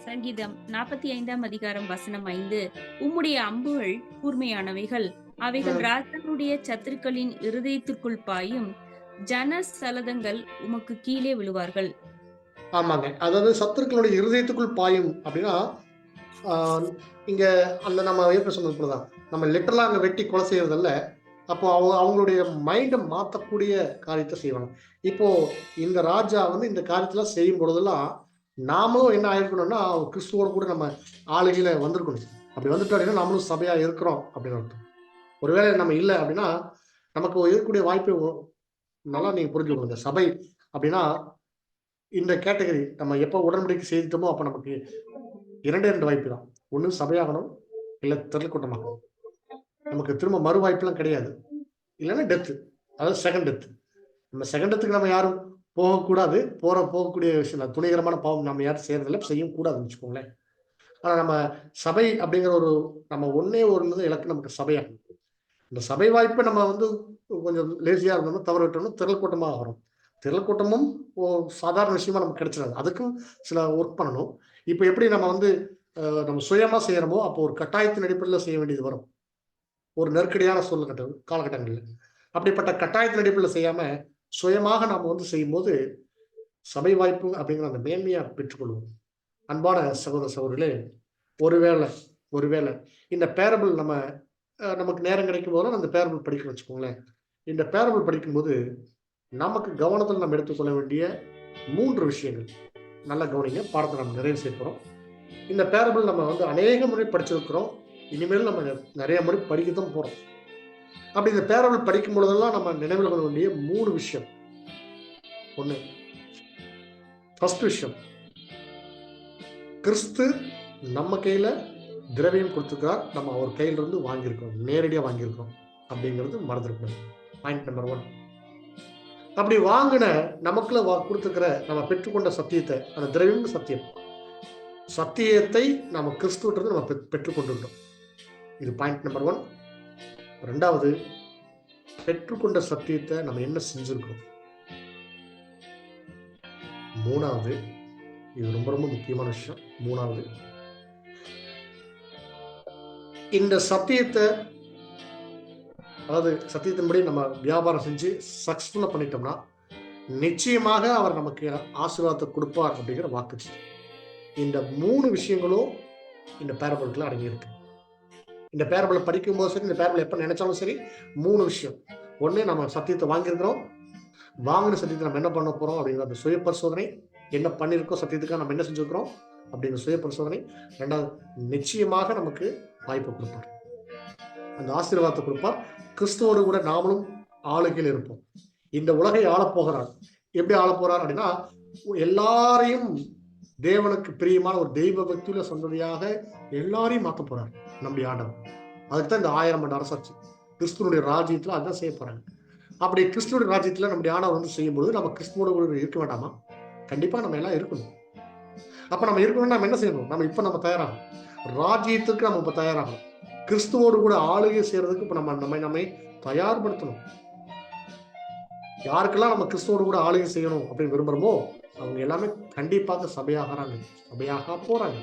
சங்கீதம் 45ஆம் அதிகாரம் வசனம் 5. உம்முடைய அம்புகள் கூர்மையானவைகள். அவைகள் ம். ராஜாவுடைய சத்துருக்களின் இருதயத்திற்குள் பாயும். ஜனசலதங்கள் உமக்கு கீழே விழுவார்கள். ஆமாங்க. அதாவது சத்துருக்களுடைய இருதயத்துக்குள் பாயும் அப்படின்னா, ஆ இங்க அந்த நம்ம ஏற்கனவே சொன்னது போல தான். நம்ம லிட்டரலா அங்க வெட்டி கொலை செய்றதல்ல. அப்போ அவங்களுடைய மைண்ட மாத்தக்கூடிய காரியத்த செய்வாங்க. இப்போ இந்த ராஜா வந்து இந்த காரியத்தலாம் செய்யும் பொழுதெல்லாம், நாமளும் என்ன ஆயிருக்கணும்னா, கிறிஸ்துவோட கூட நம்ம ஆளுகையில வந்திருக்கணும். அப்படி வந்துட்டோம் அப்படின்னா, நம்மளும் சபையா இருக்கிறோம் அப்படின்னு அர்த்தம். ஒருவேளை நம்ம இல்ல அப்படின்னா, நமக்கு இருக்கக்கூடிய வாய்ப்பு நல்லா நீங்க புரிஞ்சுக்கணுங்க. சபை அப்படின்னா, இந்த கேட்டகரி நம்ம எப்போ உடன்படிக்கை செய்துட்டோமோ, அப்ப நமக்கு 2 வாய்ப்பு தான். ஒண்ணு சபையாகணும், இல்ல திரள் கூட்டமாகணும். நமக்கு திரும்ப மறு வாய்ப்புலாம் கிடையாது. இல்லன்னா டெத். அதாவது செகண்ட் டெத். நம்ம செகண்ட் டெத்துக்கு நம்ம யாரும் போகக்கூடாது. போகக்கூடிய விஷயம் தான். துணிகரமான பாவம் நம்ம யாரும் செய்றதில்ல. செய்யவும் கூடாதுன்னு வச்சுக்கோங்களேன். ஆனா நம்ம சபை அப்படிங்கிற ஒரு நம்ம ஒண்ணே ஒண்ணு இலக்கு நமக்கு சபையாகணும். இந்த சபை வாய்ப்ப நம்ம வந்து கொஞ்சம் லேசியா இருந்தோம்னா, தவற விட்டோம்னா திரள் கூட்டமா ஆகுறோம். திரள் கூட்டமும் சாதாரண விஷயமா நமக்கு கிடைச்சிடாது. அதுக்கும் சில ஒர்க் பண்ணணும். இப்ப எப்படி நம்ம வந்து நம்ம சுயமா செய்றோமோ, அப்போ ஒரு கட்டாயத்தின் அடிப்படையில செய்ய வேண்டியது வரும். ஒரு நெருக்கடியான காலகட்டங்கள்ல. அப்படிப்பட்ட கட்டாயத்தின் அடிப்படையில செய்யாம, சுயமாக நாம வந்து செய்யும்போது, சபை வாய்ப்பு அப்படிங்கிற அந்த மேன்மையா பெற்றுக்கொள்வோம். அன்பான சகோதர சகோதரிகளே, ஒருவேளை ஒருவேளை இந்த பேரபிள் நம்ம நமக்கு நேரம் கிடைக்கும் போதெல்லாம் அந்த பேரபிள் படிக்கிறோம்னு வச்சுக்கோங்களேன். இந்த பேரபிள் படிக்கும்போது, நமக்கு கவனத்துல நம்ம எடுத்துக்கொள்ள வேண்டிய 3 விஷயங்கள். நல்லா கவனிங்க. பாடத்த நம்ம நிறைவு செய்ய போறோம். இந்த பேரபிள் நம்ம வந்து அநேக முறை படிச்சிருக்கிறோம். இனிமேல் நம்ம நெறைய முறை படிக்கத்தான் போறோம். அப்படி இந்த பேரபிள் படிக்கும் பொழுதெல்லாம் நம்ம நினைவில் கொள்ள வேண்டிய 3 விஷயம். 1 ஃபர்ஸ்ட் விஷயம். கிறிஸ்து நம்ம கையில திரவியம் குடுத்திருக்கிறார். நம்ம அவர் கையிலிருந்து வாங்கியிருக்கிறோம். நேரடியா வாங்கியிருக்கிறோம். அப்படிங்கிறது மறந்துடக்கூடாது. Point number 1. அப்படி வாங்கின நமக்குள்ள கொடுத்துருக்கிற நம்ம பெற்றுக்கொண்ட சத்தியத்தை, அந்த திரவியம் சத்தியம், சத்தியத்தை நம்ம கிறிஸ்துவிலிருந்து நம்ம பெற்றுக்கொண்டுள்ளோம். இது பாயிண்ட் நம்பர் 1. 2வது, பெற்றுக்கொண்ட சத்தியத்தை நம்ம என்ன செஞ்சிருக்கோம். 3வது, இது ரொம்ப ரொம்ப முக்கியமான விஷயம். 3வது, இந்த சத்தியத்தை, அதாவது சத்தியத்தின்படி நம்ம வியாபாரம் செஞ்சு சக்சஸ்ஃபுல்லா பண்ணிட்டோம்னா நிச்சயமாக அவர் நமக்கு ஆசீர்வாதத்தை கொடுப்பார் அப்படிங்கிற வாக்கு. இந்த 3 விஷயங்களும் இந்த பேரபிளுக்குள்ள அடங்கியிருக்கு. இந்த பேரபிளை படிக்கும்போது சரி, இந்த பேரபிள் எப்ப நினைச்சாலும் சரி, 3 விஷயம். 1, நம்ம சத்தியத்தை வாங்கியிருக்கிறோம். வாங்கின சத்தியத்தை நம்ம என்ன பண்ண போறோம் அப்படிங்கிற அந்த சுய பரிசோதனை. என்ன பண்ணியிருக்கோம், சத்தியத்துக்காக நம்ம என்ன செஞ்சிருக்கிறோம் அப்படிங்கிற சுய பரிசோதனை. 2வது, நிச்சயமாக நமக்கு வாய்ப்பு கொடுப்பார், அந்த ஆசீர்வாதத்தை கொடுப்பார். கிறிஸ்துவோடு கூட நாமளும் ஆளுகையில் இருப்போம். இந்த உலகை ஆளப்போகிறார். எப்படி ஆளப்போறார் அப்படின்னா, எல்லாரையும் தேவனுக்கு பிரியமான ஒரு தெய்வ பக்தியுள்ள சந்ததியாக எல்லாரையும் மாற்ற போறார் நம்முடைய ஆண்டவர். அதுக்கு தான் இந்த 1000 ஆண்டு அரசாட்சி. கிறிஸ்துவனுடைய ராஜ்யத்துல அதான் செய்ய போறாங்க. அப்படி கிறிஸ்துவனுடைய ராஜ்யத்துல நம்முடைய ஆண்டவர் வந்து செய்யும்போது நம்ம கிறிஸ்துவோட கூட இருக்க வேண்டாமா? கண்டிப்பா நம்ம எல்லாம் இருக்கணும். அப்ப நம்ம இருக்கணும்னா நம்ம என்ன செய்யணும்? நம்ம தயாராகணும். ராஜ்யத்துக்கு நம்ம இப்ப தயாராகணும். கிறிஸ்துவோடு கூட ஆளுகை செய்யறதுக்கு இப்ப நம்மை தயார்படுத்தணும். யாருக்கெல்லாம் நம்ம கிறிஸ்துவோடு கூட ஆளுகை செய்யணும் அப்படின்னு விரும்புறோமோ அவங்க எல்லாமே கண்டிப்பாக சபையாக போறாங்க.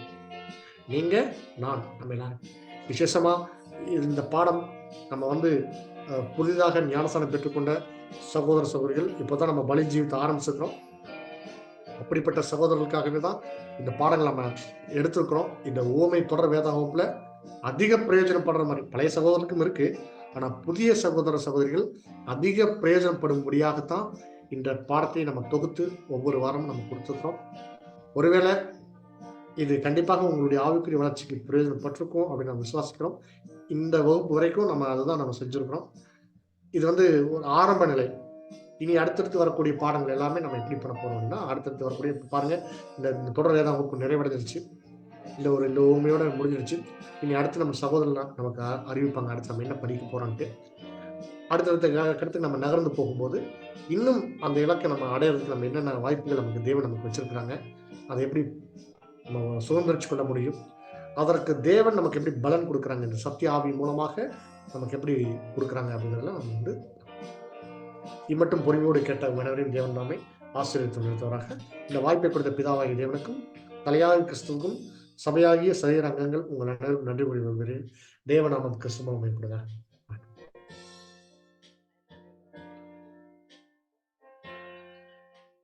நீங்க, நான், நம்ம எல்லாரும். விசேஷமா இந்த பாடம் நம்ம வந்து புதிதாக ஞானஸ்தானம் பெற்றுக்கொண்ட சகோதர சகோதரிகள் இப்பதான் நம்ம பலி ஜீவித்த ஆரம்பிச்சிருக்கிறோம். அப்படிப்பட்ட சகோதரர்களுக்காகவே தான் இந்த பாடங்கள் நம்ம எடுத்திருக்கிறோம். இந்த ஊமை தொடர் வேத வகுப்புல அதிக பிரயோஜனப்படுற மாதிரி பழைய சகோதரருக்கும் இருக்கு. ஆனா புதிய சகோதர சகோதரிகள் அதிக பிரயோஜனப்படும்படியாகத்தான் இந்த பாடத்தை நம்ம தொகுத்து ஒவ்வொரு வாரமும் நம்ம கொடுத்துருக்கோம். ஒருவேளை இது கண்டிப்பாக உங்களுடைய ஆவிக்குரிய வளர்ச்சிக்கு பிரயோஜனப்பட்டிருக்கும் அப்படின்னு நம்ம விசுவாசிக்கிறோம். இந்த வகுப்பு வரைக்கும் நம்ம அதுதான் நம்ம செஞ்சிருக்கிறோம். இது வந்து ஒரு ஆரம்ப நிலை. இனி அடுத்தடுத்து வரக்கூடிய பாடங்கள் எல்லாமே நம்ம எப்படி பண்ண போறோம்னா, அடுத்தடுத்து வரக்கூடிய பாருங்க, இந்த தொடர் வேத வகுப்பு நிறைவடைஞ்சிருச்சு. இந்த ஊமையோட முடிஞ்சிருச்சு. இனி அடுத்து நம்ம சகோதரர் நமக்கு அறிவிப்பாங்க அடுத்து நம்ம என்ன படிக்க போறோம்ட்டு. அடுத்தடுத்து நம்ம நகர்ந்து போகும்போது இன்னும் அந்த இலக்கை நம்ம அடையிறதுக்கு நம்ம என்னென்ன வாய்ப்புகள் நமக்கு தேவன் நமக்கு வச்சிருக்கிறாங்க, அதை எப்படி நம்ம சுதந்திரிச்சு கொள்ள முடியும், அதற்கு தேவன் நமக்கு எப்படி பலன் கொடுக்குறாங்க, இந்த சத்திய ஆவி மூலமாக நமக்கு எப்படி கொடுக்குறாங்க அப்படிங்கிறதெல்லாம் நம்ம வந்து இம்மட்டும் பொறுமையோடு கேட்ட அனைவரையும் தேவன் நாமே ஆசீர்வதித்து நிறுத்துவராக. இந்த வாய்ப்பை கொடுத்த பிதாவாகிய தேவனுக்கும் தலையாகிய கிறிஸ்துவுக்கும் சபையாகிய சரீர அங்கங்கள் உங்கள் அனைவருக்கும் நன்றி கூறி வருகிறேன். தேவநாமம் கிறிஸ்துவ அமைப்படுகிறார்.